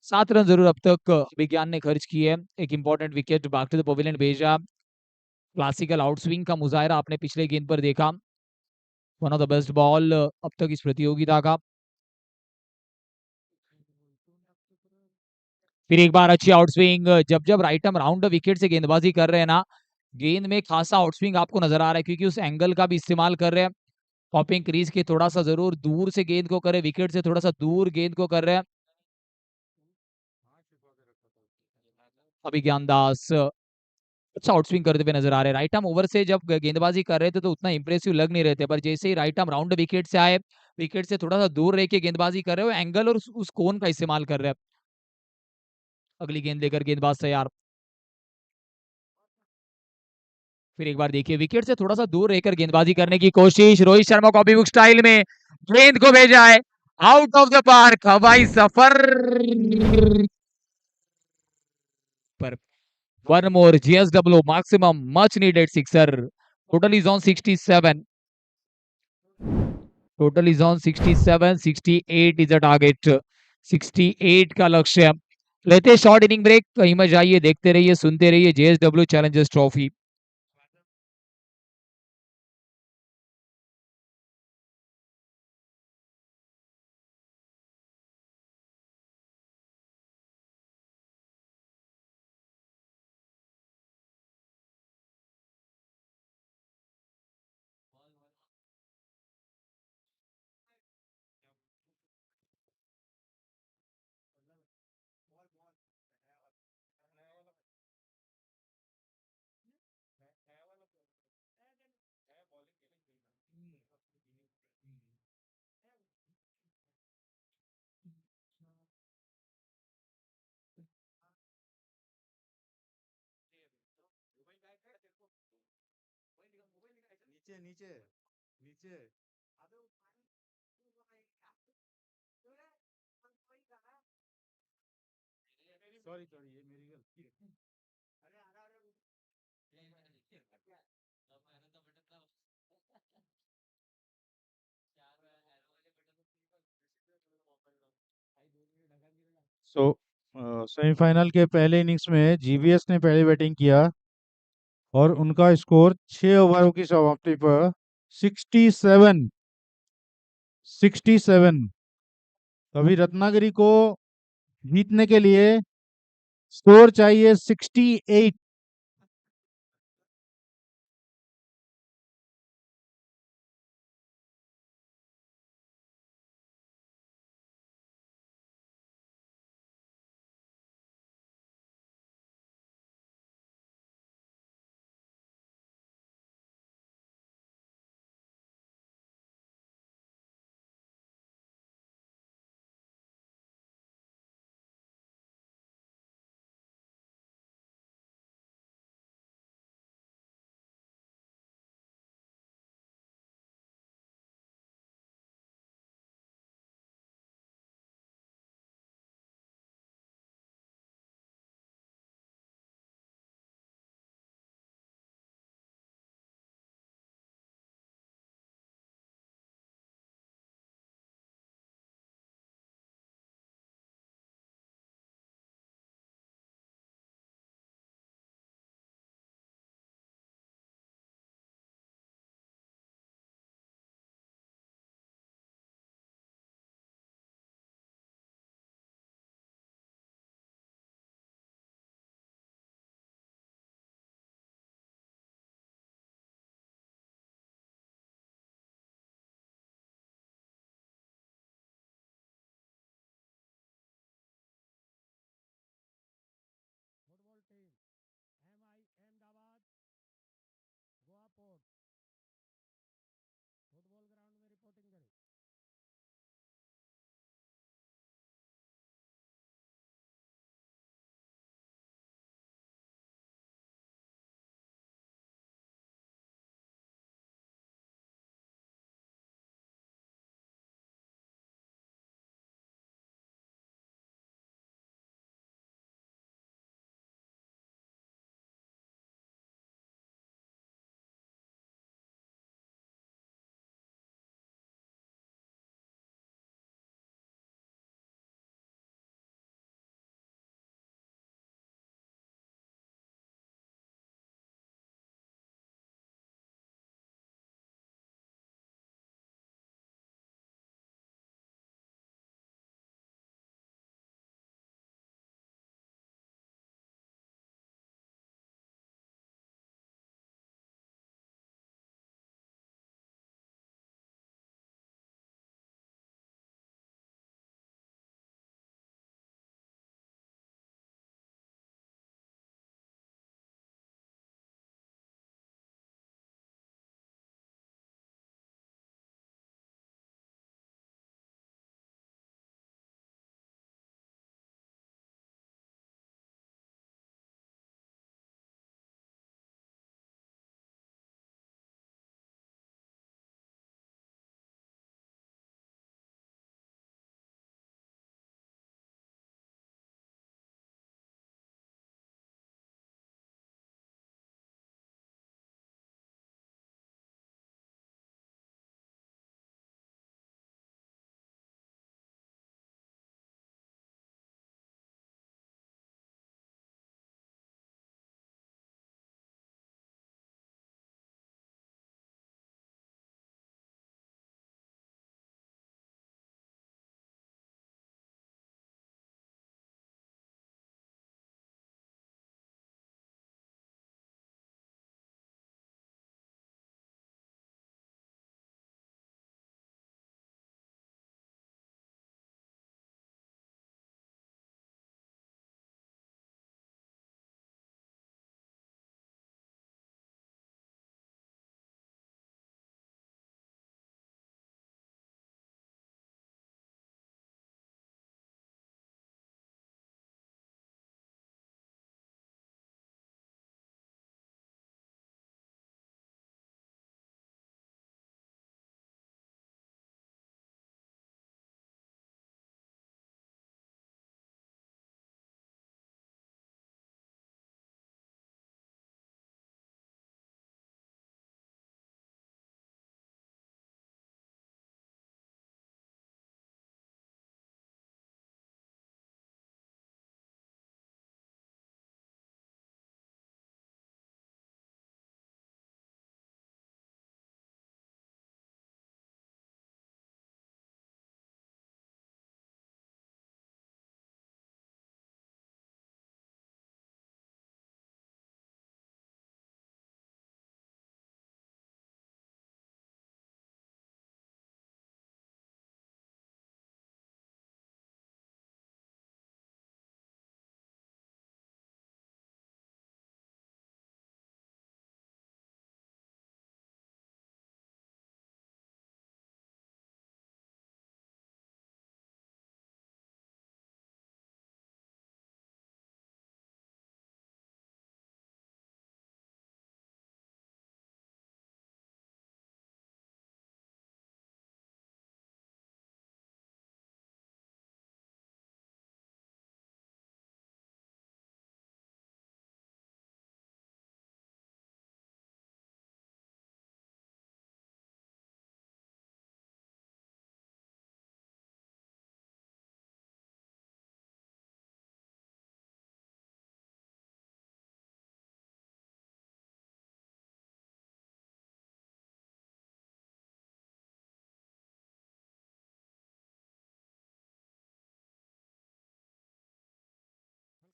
7 रन जरूर अब तक विज्ञान ने खर्च किए। एक important wicket back to the pavilion भेजा। क्लासिकल आउटस्विंग का मुजाहरा आपने पिछले गेंद पर देखा। One of the best ball अब तक इस प्रतियोगिता का। फिर एक बार अच्छी आउटस्विंग। जब जब right arm round the wicket से गेंदबाजी कर रहे हैं ना, गेंद में खासा आउटस्विंग आपको नजर आ रहा है, क्योंकि उस एंगल का भी इस्तेमाल कर रहे हैं। पॉपिंग क्रीज के थोड़ा सा जरूर दूर से गेंद को करे, विकेट से थोड़ा सा दूर गेंद को कर रहे हैं अभिज्ञान दास। अच्छा आउटस्विंग करते हुए नजर आ रहे हैं। राइट आर्म ओवर से जब गेंदबाजी कर रहे थे तो उतना इंप्रेसिव लग नहीं रहे थे, पर जैसे ही राइट आर्म राउंड विकेट से आए, विकेट से थोड़ा सा दूर रह के गेंदबाजी कर रहे हो, एंगल और उस कोन का इस्तेमाल कर रहे हैं। अगली गेंद लेकर गेंदबाज तैयार। फिर एक बार देखिए, विकेट से थोड़ा सा दूर रहकर गेंदबाजी करने की कोशिश। Rohit Sharma copy book style में गेंद को भेजा है आउट ऑफ द पार्क। हवाई सफर पर one more GSW maximum much needed sixer. Total is on 67. Total is on 67. 68 is the target. 68 का लक्ष्य। लेते शॉर्ट इनिंग ब्रेक। कहीं मत जाइए, देखते रहिए, सुनते रहिए JSW चैलेंजर्स ट्रॉफी। नीचे नीचे नीचे सॉरी सॉरी ये मेरी गलती है। सो सेमीफाइनल के पहले इनिंग्स में जीवीएस ने पहले बैटिंग किया और उनका स्कोर 6 ओवरों की समाप्ति पर 67 67। तभी रत्नागिरी को जीतने के लिए स्कोर चाहिए 68।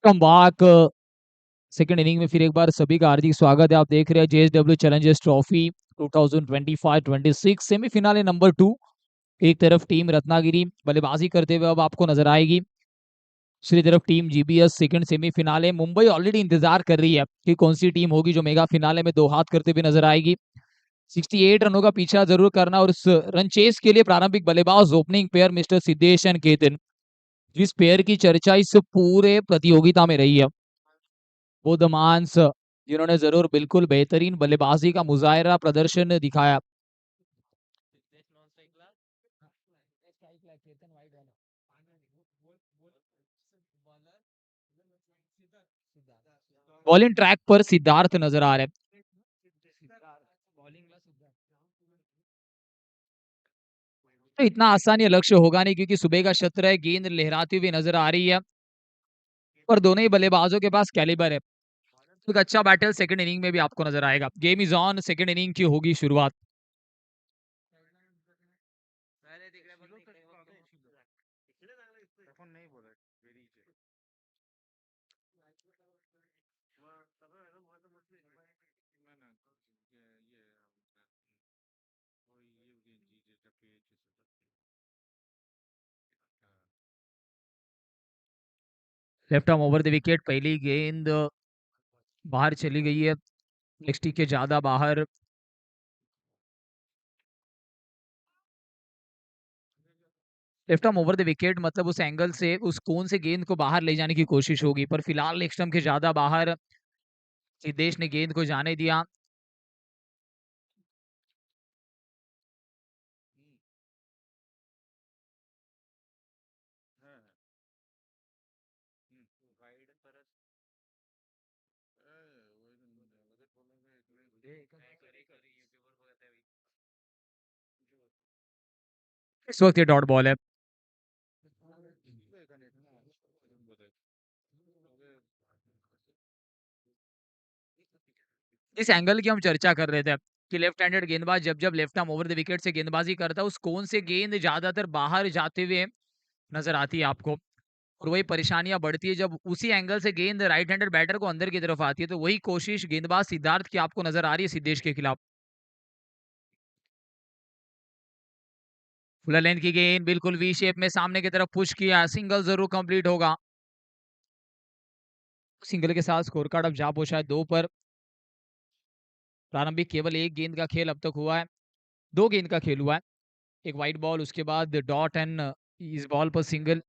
कम बैक सेकंड इनिंग में फिर एक बार सभी का हार्दिक स्वागत है। आप देख रहे हैं JSW Challengers trophy 2025-26 semi-finale number 2। एक तरफ टीम रत्नागिरी बल्लेबाजी करते हुए अब आपको नजर आएगी, दूसरी तरफ team GBS second semi-finale. Mumbai already इंतजार कर रही है कि कौन सी टीम होगी जो मेगा फिनाले में दो हाथ करते हुए नजर आएगी। 68 रनों का पीछा जरूर करना और इस रन चेस के लिए प्रारंभिक बल्लेबाज opening pair mister Siddhesh and Ketan, जिस पेयर की चर्चा इस पूरे प्रतियोगिता में रही है, वो दमांस जिन्होंने जरूर बिल्कुल बेहतरीन बल्लेबाजी का मुजाहरा प्रदर्शन दिखाया। बॉलिंग ट्रैक पर सिद्धार्थ नजर आ रहे, तो इतना आसान ये लक्ष्य होगा नहीं क्योंकि सुबह का शत्र है, गेंद लहराती हुई नजर आ रही है और दोनों ही बल्लेबाजों के पास कैलिबर है। एक अच्छा बैटल सेकंड इनिंग में भी आपको नजर आएगा। Game is on, second inning की होगी शुरुआत। Left arm over the wicket, पहली गेंद बाहर चली गई है, नेक्स्ट के ज्यादा बाहर। Left arm over the wicket मतलब उस एंगल से, उस कोन से गेंद को बाहर ले जाने की कोशिश होगी, पर फिलहाल लेग स्टंप के ज्यादा बाहर सिद्धेश ने गेंद को जाने दिया। इस वक्त ये डॉट बॉल है। इस एंगल की हम चर्चा कर रहे थे कि लेफ्ट हैंडेड गेंदबाज जब जब left arm over the wicket से गेंदबाजी करता है, उस कोन से गेंद ज्यादातर बाहर जाते हुए नजर आती है आपको, और वही परेशानियां बढ़ती है जब उसी एंगल से गेंद राइट हैंडेड बैटर को अंदर की तरफ आती है। तो वही कोशिश गेंदबाज सिद्धार्थ की आपको नजर आ रही है सिद्धेश के खिलाफ। फुल लेंथ की गेंद बिल्कुल वी शेप में सामने की तरफ पुश किया, सिंगल जरूर कंप्लीट होगा। सिंगल के साथ स्कोर कार्ड अब जा पहुंचा है 2 पर। प्रारंभिक केवल एक गेंद का खेल अब तक हुआ है, 2 गेंद का खेल हुआ है। एक वाइट बॉल, उसके बाद डॉट एंड इस बॉल पर सिंगल।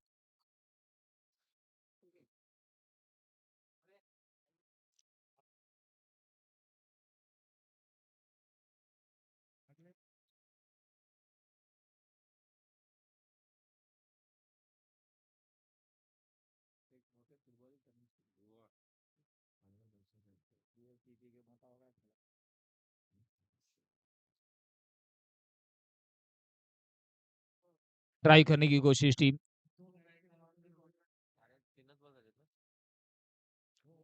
ट्राई करने की कोशिश टीम,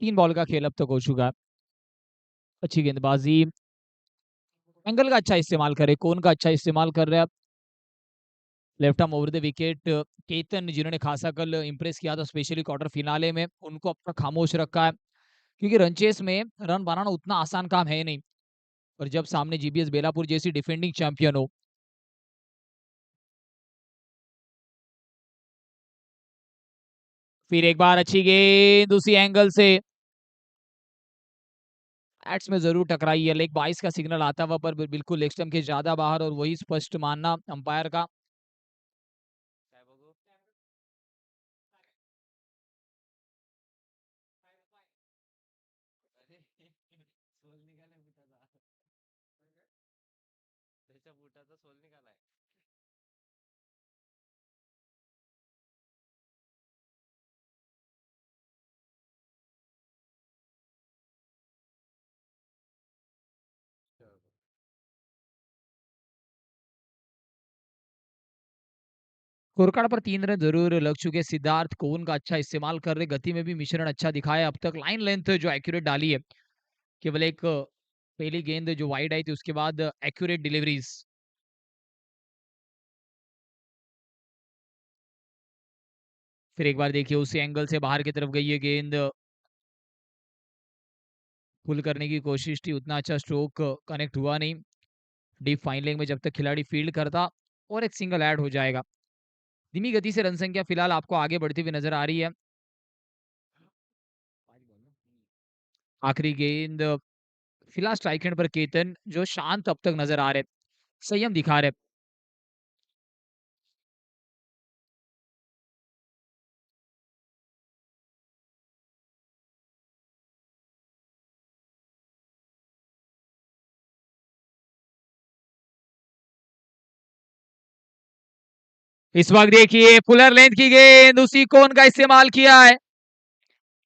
3 बॉल का खेल अब तक हो चुका है। अच्छी गेंदबाजी, एंगल का अच्छा इस्तेमाल करे, कोन का अच्छा इस्तेमाल कर रहे हैं। Left arm over the wicket Ketan, जिन्होंने खासा कल इंप्रेस किया था स्पेशली क्वार्टर फिनाले में, उनको अब तक खामोश रखा है क्योंकि रनचेस में रन बनाना उतना आसान काम है नहीं, और जब सामने जीबीएस बेलापुर जैसी डिफेंडिंग चैंपियन हो। फिर एक बार अच्छी गेंद उसी एंगल से एट्स में जरूर टकराई है। लेग 22 का सिग्नल आता हुआ पर बिल्कुल लेग स्टंप के ज्यादा बाहर, और वही स्पष्ट मानना अंपायर का। कोरकाड़ा पर 3 रन जरूर लग चुके। सिद्धार्थ कोन का अच्छा इस्तेमाल कर रहे, गति में भी मिश्रण अच्छा दिखाया अब तक। लाइन लेंथ जो एक्यूरेट डाली है, केवल एक पहली गेंद जो वाइड आई थी, उसके बाद एक्यूरेट डिलीवरीज। फिर एक बार देखिए उसी एंगल से बाहर की तरफ गई है गेंद। पुल करने की कोशिश थी, उतना अच्छा स्ट्रोक कनेक्ट हुआ नहीं। डीप फाइन लेग में जब तक खिलाड़ी फील्ड करता और एक सिंगल ऐड हो जाएगा। धीमी गति से रन संख्या फिलहाल आपको आगे बढ़ती हुई नजर आ रही है। आखिरी गेंद फिलहाल स्ट्राइक एंड पर केतन जो शांत अब तक नजर आ रहे, संयम दिखा रहे। इस वक्त देखिए फुलर लेंथ की गेंद, उसी कोन का इस्तेमाल किया है।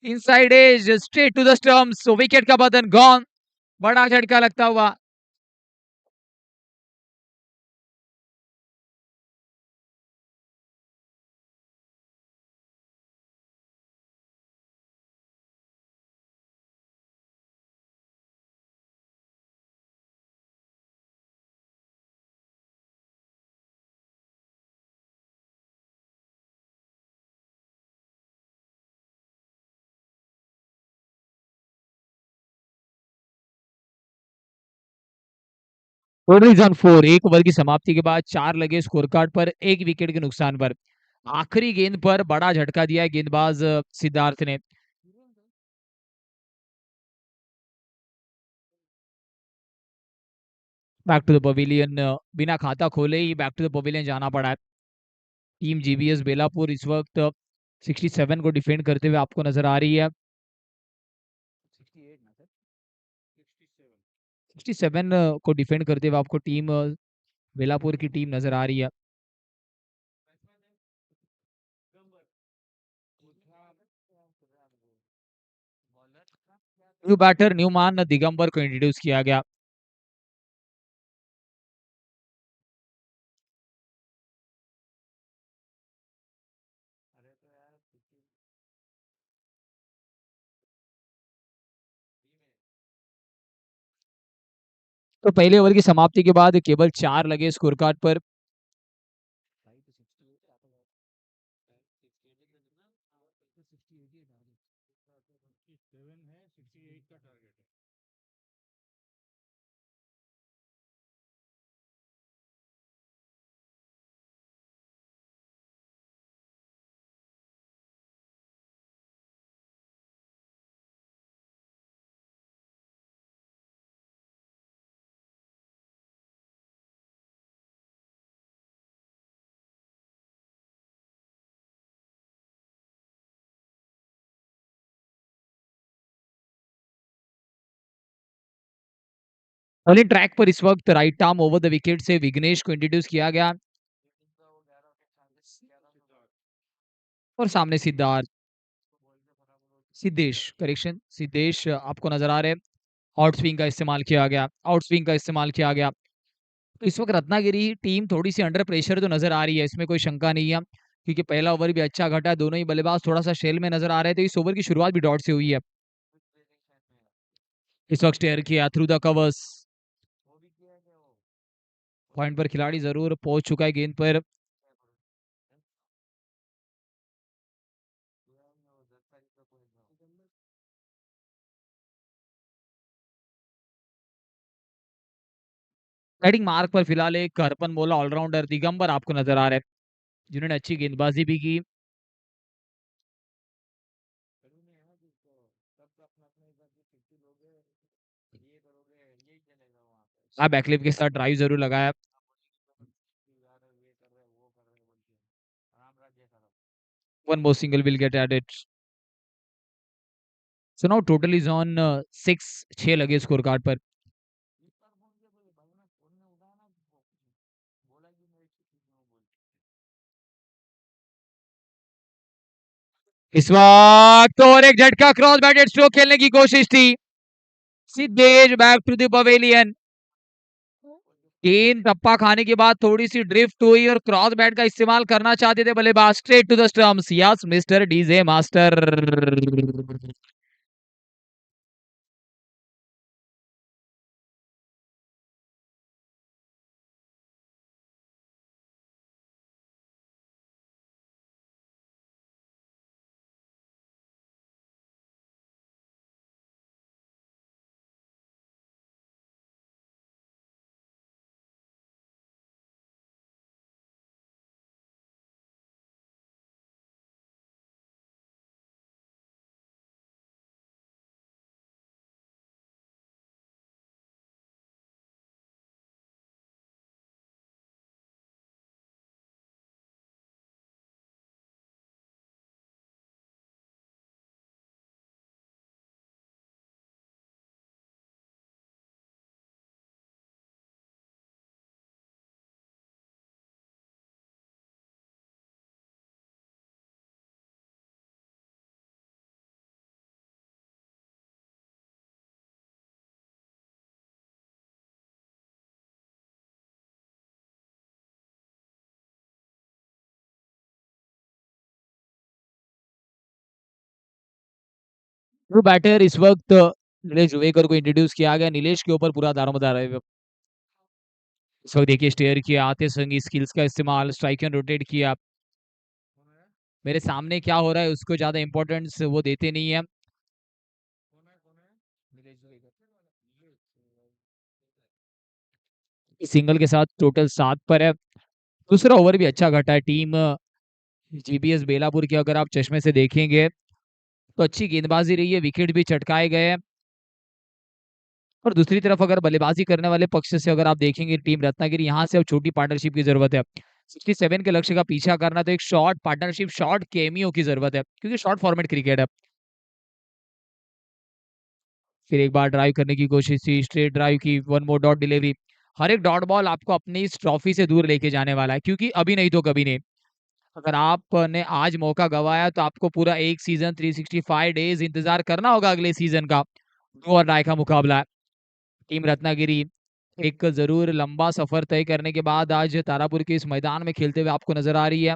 Inside edge straight to the stumps, so wicket का बटन गॉन। बड़ा झटका लगता हुआ। टोटल ऑन 4, एक ओवर की समाप्ति के बाद 4 लगे स्कोर कार्ड पर, 1 विकेट के नुकसान पर। आखिरी गेंद पर बड़ा झटका दिया है गेंदबाज सिद्धार्थ ने। बैक टू द पवेलियन, बिना खाता खोले ही बैक टू द पवेलियन जाना पड़ा है। टीम जीबीएस बेलापुर इस वक्त 67 को डिफेंड करते हुए आपको नजर आ रही है। 67 को डिफेंड करते हुए आपको टीम बेलापुर की टीम नजर आ रही है। न्यू बैटर न्यूमान दिगंबर को इंट्रोड्यूस किया गया। तो पहले ओवर की समाप्ति के बाद केवल 4 लगे स्कोर कार्ड पर। अर्ली ट्रैक पर इस वक्त right arm over the wicket से विघ्नेश को इंट्रोड्यूस किया गया और सामने सिद्धार्थ, सिद्धेश, करेक्शन, सिद्धेश आपको नजर आ रहे हैं। आउट स्विंग का इस्तेमाल किया गया, आउट स्विंग का इस्तेमाल किया गया। तो इस वक्त रत्नागिरी टीम थोड़ी सी अंडर प्रेशर तो नजर आ रही है, इसमें कोई शंका नहीं है, क्योंकि पहला ओवर भी अच्छा घटा, दोनों ही बल्लेबाज थोड़ा सा शेल में नजर आ रहे थे। इस ओवर की शुरुआत भी डॉट से हुई है। इस वक्त स्टेयर किया थ्रू द कवर्स, पॉइंट पर खिलाड़ी जरूर पहुंच चुका है गेंद पर। बैटिंग मार्क पर फिलहाल एक हरपन बोला ऑलराउंडर दिगंबर आपको नजर आ रहे हैं, जिन्होंने अच्छी गेंदबाजी भी की। हाँ, बैकलिप के साथ ड्राइव जरूर लगाया। One more single will get added. So now total is on 6, 6 लगे स्कोर कार्ड पर। इस वक्त और एक झटका, क्रॉस बैटेड स्ट्रोक खेलने की कोशिश थी। Siddhesh back to the pavilion. गेंद टप्पा खाने के बाद थोड़ी सी ड्रिफ्ट हुई और क्रॉस बैट का इस्तेमाल करना चाहते थे बल्लेबाज। Straight to the stumps, yes mister DJ master. जो बैटर इस वक्त नीलेश जुवेकर को इंट्रोड्यूस किया गया। नीलेश के ऊपर पूरा दारोमदार है। इस वक्त देखिए स्टेयर किया, आते संग स्किल्स का इस्तेमाल, स्ट्राइक एंड रोटेट किया। मेरे सामने क्या हो रहा है उसको ज्यादा इंपॉर्टेंस वो देते नहीं है। सिंगल के साथ टोटल 7 पर है। दूसरा ओवर भी अच्छा घटा है। टीम जीबीएस बेलापुर की अगर आप चश्मे से देखेंगे तो अच्छी गेंदबाजी रही है, विकेट भी चटकाए गए हैं। और दूसरी तरफ अगर बल्लेबाजी करने वाले पक्ष से अगर आप देखेंगे टीम रत्नागिरी, यहाँ से अब छोटी पार्टनरशिप की जरूरत है। 67 के लक्ष्य का पीछा करना तो एक शॉर्ट पार्टनरशिप, शॉर्ट केमियो की जरूरत है, क्योंकि शॉर्ट फॉर्मेट क्रिकेट है। फिर एक बार ड्राइव करने की कोशिश थी, स्ट्रेट ड्राइव की, वन मोर डॉट डिलीवरी। हर एक डॉट बॉल आपको अपनी इस ट्रॉफी से दूर लेके जाने वाला है, क्योंकि अभी नहीं तो कभी नहीं। अगर आपने आज मौका गवाया तो आपको पूरा एक सीजन 365 डेज इंतजार करना होगा अगले सीजन का। डू और डाई का मुकाबला है। टीम रत्नागिरी एक जरूर लंबा सफर तय करने के बाद आज तारापुर के इस मैदान में खेलते हुए आपको नजर आ रही है।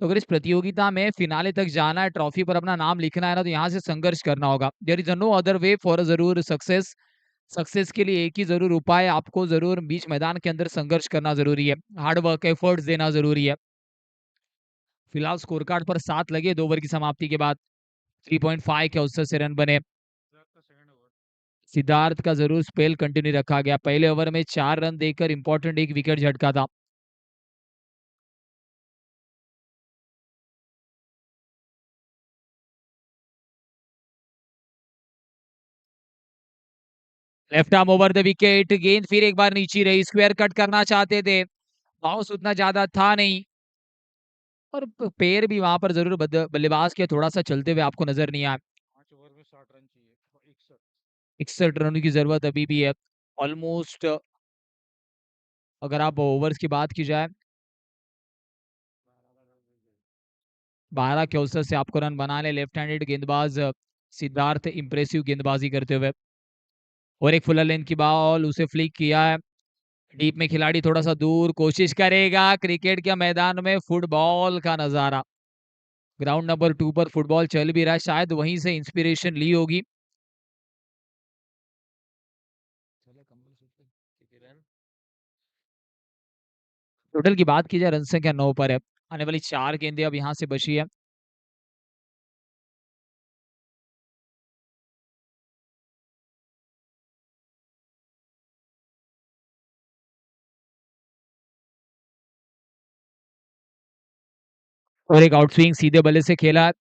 तो अगर इस प्रतियोगिता में फिनाले तक जाना है, ट्रॉफी पर अपना नाम लिखना है ना, तो यहाँ से संघर्ष करना होगा। There is no other way for जरूर सक्सेस। सक्सेस के लिए एक ही जरूर उपाय, आपको जरूर बीच मैदान के अंदर संघर्ष करना जरूरी है, हार्ड वर्क एफर्ट्स देना जरूरी है। फिलहाल स्कोर कार्ड पर 7 लगे 2 ओवर की समाप्ति के बाद। 3.5 के औसत से रन बने। सिद्धार्थ का जरूर स्पेल कंटिन्यू रखा गया। पहले ओवर में 4 रन देकर इंपॉर्टेंट एक विकेट झटका था। Left arm over the wicket, गेंद फिर एक बार नीचे रही, स्क्वायर कट करना चाहते थे, बाउंस उतना ज्यादा था नहीं। और पैर भी वहां पर जरूर बल्लेबाज के थोड़ा सा चलते हुए आपको नजर नहीं आया। 61 रनों की जरूरत अभी भी है। ऑलमोस्ट अगर आप ओवर्स की बात की जाए, 12 के औसत से आपको रन बनाने लेफ्ट हैंडेड गेंदबाज सिद्धार्थ इंप्रेसिव गेंदबाजी करते हुए। और एक फुलर लेंथ की बॉल, उसे फ्लिक किया है। डीप में खिलाड़ी थोड़ा सा दूर, कोशिश करेगा। क्रिकेट के मैदान में फुटबॉल का नजारा। ग्राउंड नंबर 2 पर फुटबॉल चल भी रहा है, शायद वहीं से इंस्पिरेशन ली होगी। टोटल की बात की जाए, रन संख्या 9 पर है। आने वाली 4 गेंदें अब यहाँ से बची है। और एक आउटस्विंग सीधे बल्ले से खेला है।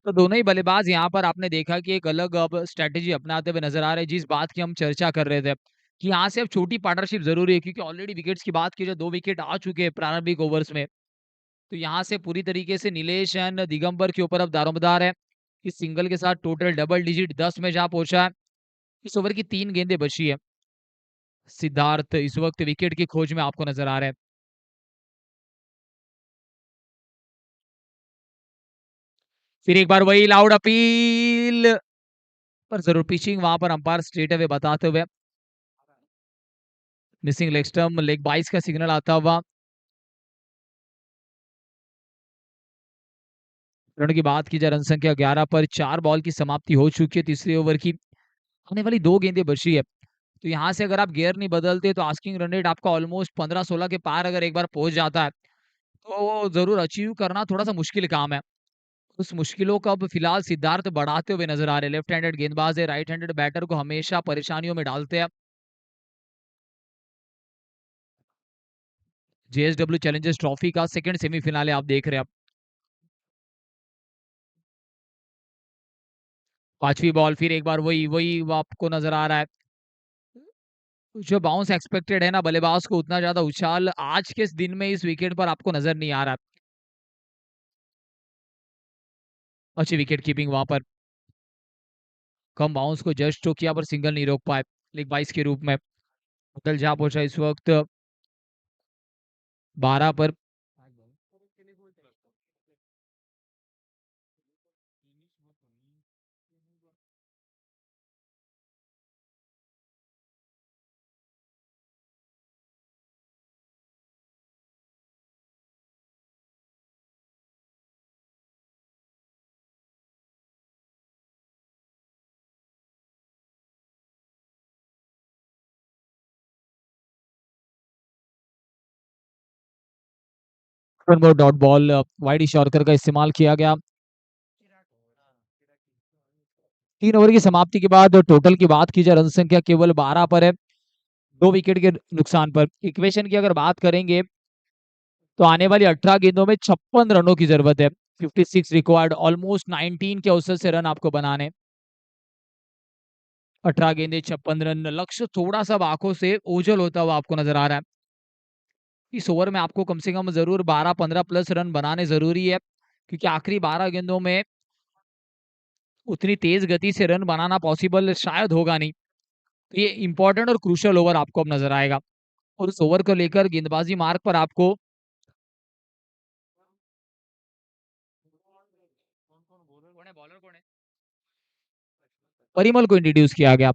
तो दोनों ही बल्लेबाज यहाँ पर आपने देखा कि एक अलग अब स्ट्रैटेजी अपनाते हुए नजर आ रहे हैं, जिस बात की हम चर्चा कर रहे थे कि यहाँ से अब छोटी पार्टनरशिप जरूरी है, क्योंकि ऑलरेडी विकेट्स की बात की जाए 2 विकेट आ चुके हैं प्रारंभिक ओवर्स में। तो यहाँ से पूरी तरीके से नीलेश एंड दिगंबर के ऊपर अब दारोमदार है। इस सिंगल के साथ टोटल डबल डिजिट 10 में जा पहुंचा है। इस ओवर की 3 गेंदें बची है। सिद्धार्थ इस वक्त विकेट की खोज में आपको नजर आ रहा है। फिर एक बार वही लाउड अपील, पर जरूर पिचिंग वहां पर अंपायर स्ट्रेट अवे बताते हुए। मिसिंग लेग स्टम्प, लेग 22 का सिग्नल आता हुआ। रन की बात की जाए, रन संख्या 11 पर 4 बॉल की समाप्ति हो चुकी है तीसरे ओवर की। आने वाली 2 गेंदें बची है। तो यहाँ से अगर आप गियर नहीं बदलते तो आस्किंग रन रेट आपका ऑलमोस्ट 15-16 के पार अगर एक बार पहुंच जाता है, तो वो जरूर अचीव करना थोड़ा सा मुश्किल काम है। उस मुश्किलों को अब फिलहाल सिद्धार्थ बढ़ाते हुए नजर आ रहे हैं। लेफ्ट हैंडेड गेंदबाज है, राइट हैंडेड बैटर को हमेशा परेशानियों में डालते हैं। जेएसडब्ल्यू चैलेंजर्स ट्रॉफी का सेकंड सेमीफिनाले आप देख रहे हैं अब। 5वीं बॉल, फिर एक बार वही वही वो आपको नजर आ रहा है। जो बाउंस एक्सपेक्टेड है ना बल्लेबाज को, उतना ज्यादा उछाल आज के इस दिन में इस विकेट पर आपको नजर नहीं आ रहा। अच्छी विकेट कीपिंग वहां पर। कम बाउंस को जस्ट तो किया पर सिंगल नहीं रोक पाए। लेग 22 के रूप में टोटल जा पहुंचा इस वक्त 12 पर। One more dot ball, wide yorker का इस्तेमाल किया गया। 3 ओवर की समाप्ति के बाद टोटल की बात की जाए, रन संख्या केवल 12 पर है, 2 विकेट के नुकसान पर। इक्वेशन की अगर बात करेंगे तो आने वाली 18 गेंदों में 56 रनों की जरूरत है। 56 रिक्वायर्ड, ऑलमोस्ट 19 के औसत से रन आपको बनाने। 18 गेंदे 56 रन, लक्ष्य थोड़ा सा आंखों से ओझल होता हुआ आपको नजर आ रहा है। इस ओवर में आपको कम से कम जरूर 12-15 प्लस रन बनाने जरूरी है, क्योंकि आखिरी 12 गेंदों में उतनी तेज गति से रन बनाना पॉसिबल शायद होगा नहीं। तो ये इंपॉर्टेंट और क्रूशियल ओवर आपको अब नजर आएगा, और उस ओवर को लेकर गेंदबाजी मार्ग पर आपको बॉलर कौन है, परिमल को इंट्रोड्यूस किया गया।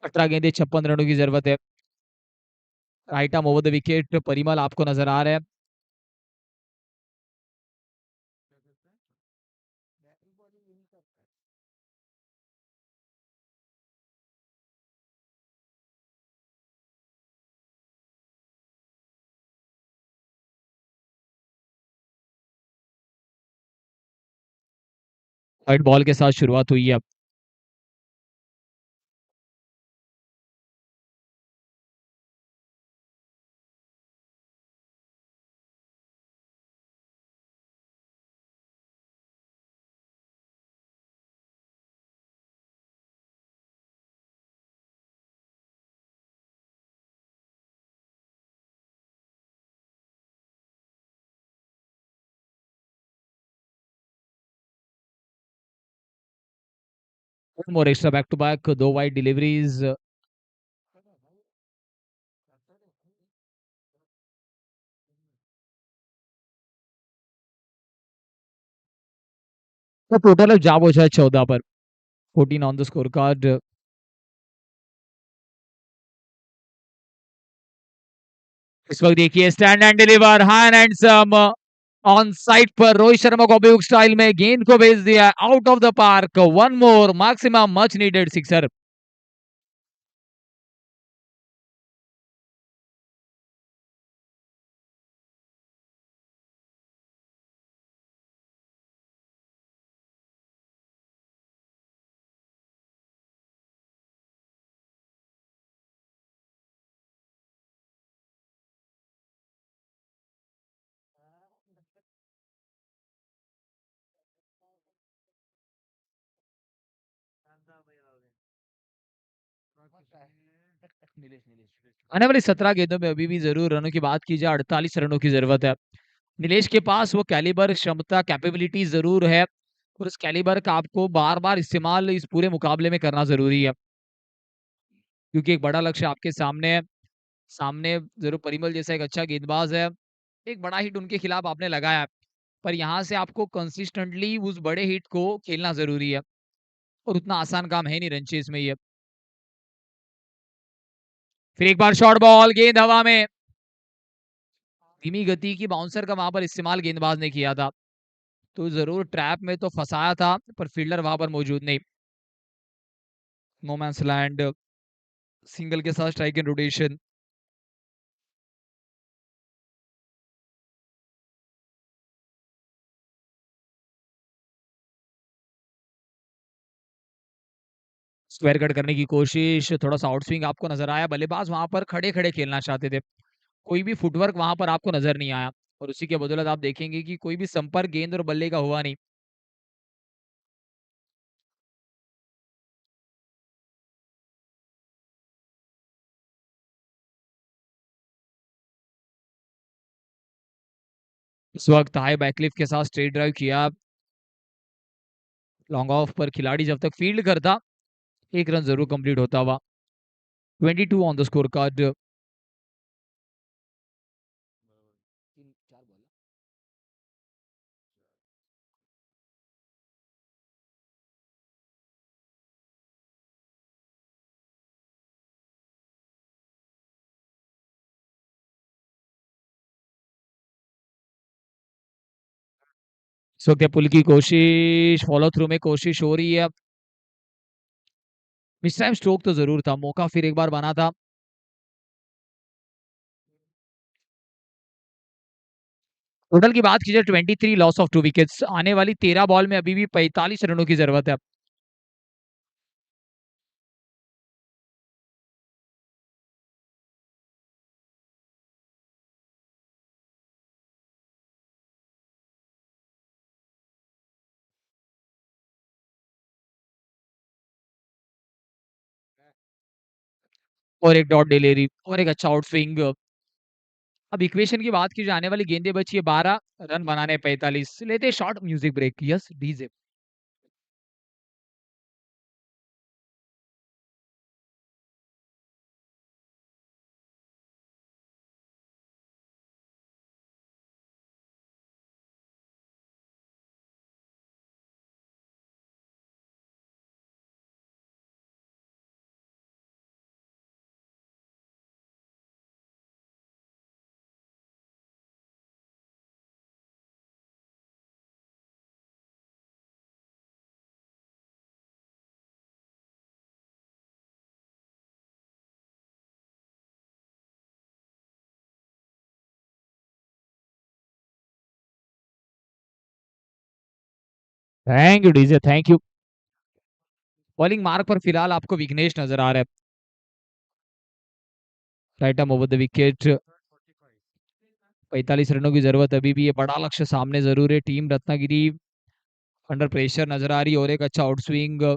18 गेंदे 56 रनों की जरूरत है। Right arm over the wicket Parimal आपको नजर आ रहा है। व्हाइट बॉल के साथ शुरुआत हुई है। More extra back to back, 2 wide deliveries. तो टोटल अब जा पहुंचा है 14 पर, 14 ऑन द स्कोर कार्ड। इस वक्त देखिए stand and deliver, handsome on side पर रोहित शर्मा को अभियोग स्टाइल में गेंद को भेज दिया out of the park. One more maximum much needed sixer. आने वाली 17 गेंदों में अभी भी जरूर रनों की बात की जाए 48 रनों की जरूरत है। नीलेश के पास वो कैलिबर, क्षमता, कैपेबिलिटी जरूर है, और उस कैलिबर का आपको बार बार इस्तेमाल इस पूरे मुकाबले में करना जरूरी है, क्योंकि एक बड़ा लक्ष्य आपके सामने है। सामने जरूर परिमल जैसा एक अच्छा गेंदबाज है, एक बड़ा हिट उनके खिलाफ आपने लगाया है, पर यहाँ से आपको कंसिस्टेंटली उस बड़े हिट को खेलना जरूरी है, और उतना आसान काम है नहीं रन चेज में ये। फिर एक बार शॉर्ट बॉल, गेंद हवा में, धीमी गति की बाउंसर का वहां पर इस्तेमाल गेंदबाज ने किया था, तो जरूर ट्रैप में तो फंसाया था, पर फील्डर वहां पर मौजूद नहीं। नो मैंस लैंड, सिंगल के साथ strike in rotation. Square cut करने की कोशिश, थोड़ा सा आउट स्विंग आपको नजर आया, बल्लेबाज वहां पर खड़े खड़े खेलना चाहते थे, कोई भी फुटवर्क वहां पर आपको नजर नहीं आया, और उसी के बदौलत आप देखेंगे कि कोई भी संपर्क गेंद और बल्ले का हुआ नहीं। इस वक्त हाई बैकलिफ के साथ स्ट्रेट ड्राइव किया, लॉन्ग ऑफ पर खिलाड़ी जब तक फील्ड करता एक रन जरूर कंप्लीट होता हुआ। 22 ऑन द स्कोर कार्ड। इस वक्त पुल की कोशिश, फॉलो थ्रू में कोशिश हो रही है। मिस टाइम स्ट्रोक तो जरूर था, मौका फिर एक बार बना था। टोटल की बात कीजिए 23 लॉस ऑफ 2 विकेट्स। आने वाली 13 बॉल में अभी भी 45 रनों की ज़रूरत है। और एक डॉट डिलीवरी और एक अच्छा आउट स्विंग। अब इक्वेशन की बात की जाने वाली गेंदें बची है 12 रन बनाने 45 लेते short music break yes DJ. Thank you DJ thank you. Bowling mark पर फिलहाल आपको विघ्नेश नजर आ रहा है। Right arm over the wicket. 45 रनों की जरूरत अभी भी है। बड़ा लक्ष्य सामने जरूर है। टीम रत्नागिरी अंडर प्रेशर नजर आ रही है और एक अच्छा आउट स्विंग।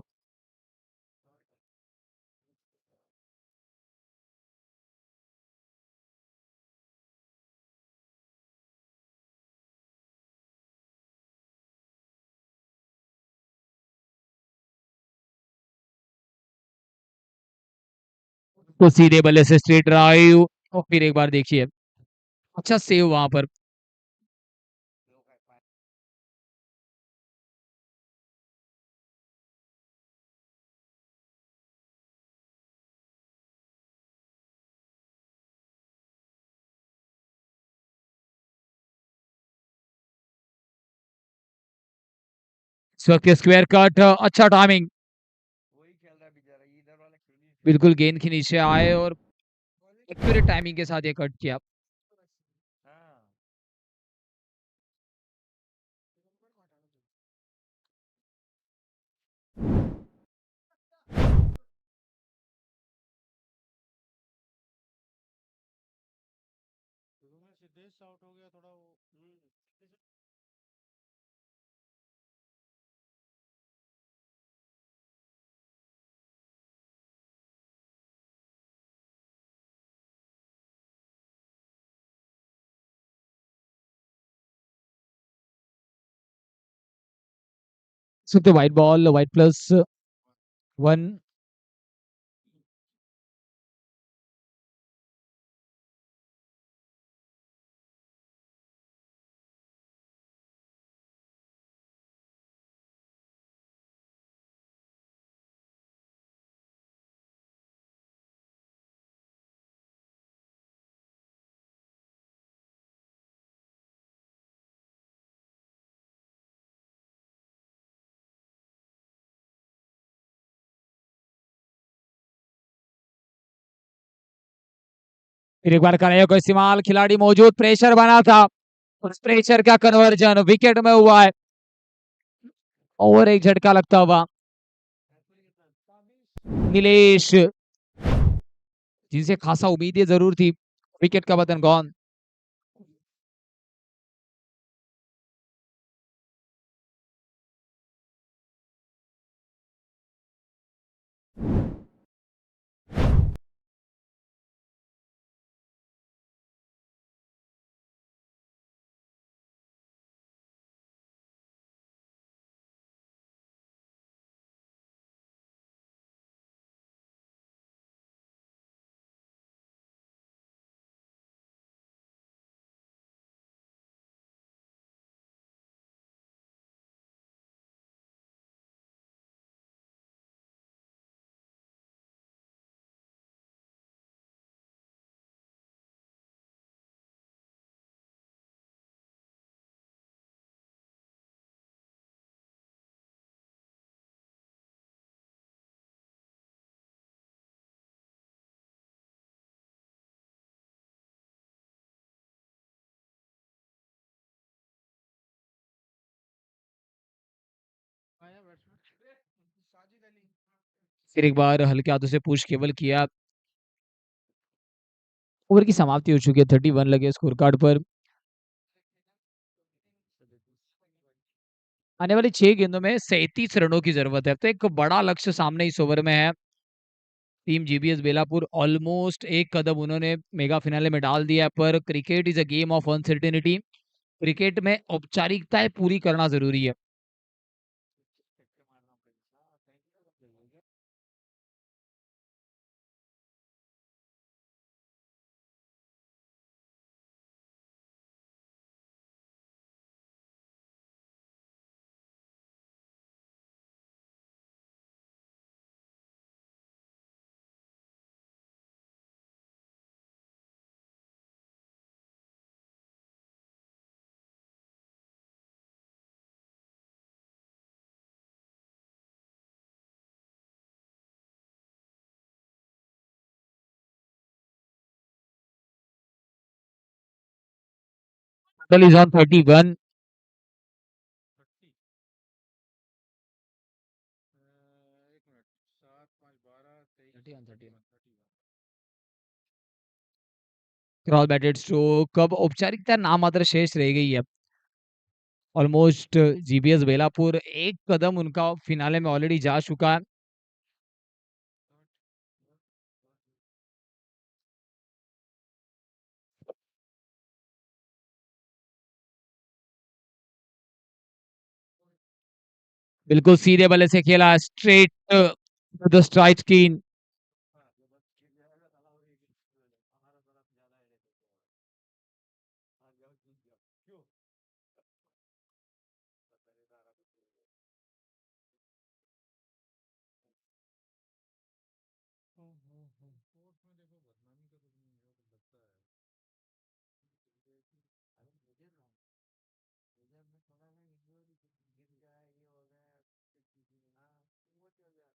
तो सीधे बल्ले से स्ट्रेट ड्राइव और फिर एक बार देखिए अच्छा सेव वहां पर। इस वक्त स्क्वायर कट अच्छा टाइमिंग। बिल्कुल गेंद के नीचे आए और एक्यूरेट टाइमिंग के साथ ये कट किया। सिद्धेश आउट हो गया थोड़ा वो इस वक्त व्हाइट बॉल व्हाइट प्लस 1। फिर एक बार कराया का इस्तेमाल। खिलाड़ी मौजूद प्रेशर बना था। उस प्रेशर का कन्वर्जन विकेट में हुआ है और एक झटका लगता हुआ। नीलेश जिनसे खासा उम्मीदें जरूर थी। विकेट का बटन गॉन। फिर एक बार हल्के हाथों से पुश केवल किया। ओवर की समाप्ति हो चुकी है, 31 लगे स्कोर कार्ड पर। आने वाली 6 गेंदों में 37 रनों की जरूरत है, तो एक बड़ा लक्ष्य सामने इस ओवर में है। टीम जीबीएस बेलापुर ऑलमोस्ट एक कदम उन्होंने मेगा फिनाले में डाल दिया है, पर cricket is a game of uncertainty. Cricket में औपचारिकताएं पूरी करना जरूरी है। Total is on 31। 30 cross batted stroke, अब औपचारिकता नाम मात्र शेष रह गई है। ऑलमोस्ट जीबीएस बेलापुर एक कदम उनका फिनाले में ऑलरेडी जा चुका है। बिल्कुल सीधे बल्ले से खेला, straight to the strike screen. Sports में देखो बदनामी का कुछ नहीं है, तो लगता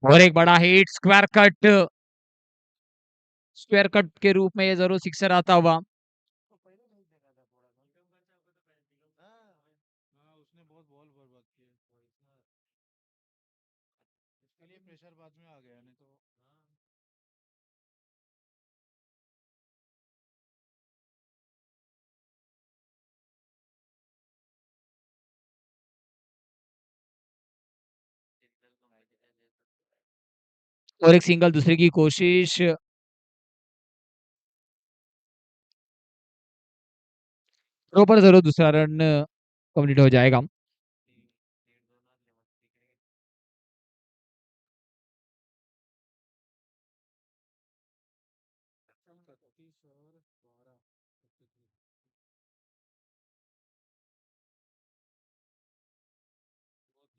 है और एक बड़ा हिट, स्क्वायर कट के रूप में ये जरूर सिक्सर आता हुआ। हाँ उसने बहुत बॉल बर्बाद किए, इसके लिए प्रेशर बाद में आ गया, नहीं तो और एक सिंगल दूसरे की कोशिश, थ्रो पर जरूर दूसरा रन कंप्लीट हो जाएगा। बहुत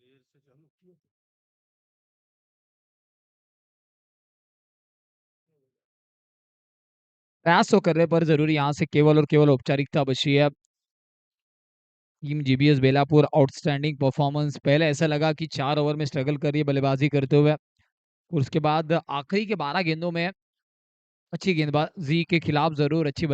देर से चालू किया। प्रयास तो करने पर जरूर यहाँ से केवल और केवल औपचारिकता बची है। Team GBS Belapur outstanding performance, पहले ऐसा लगा कि 4 ओवर में स्ट्रगल कर रही है बल्लेबाजी करते हुए, और उसके बाद आखिरी के 12 गेंदों में अच्छी गेंदबाजी के खिलाफ जरूर अच्छी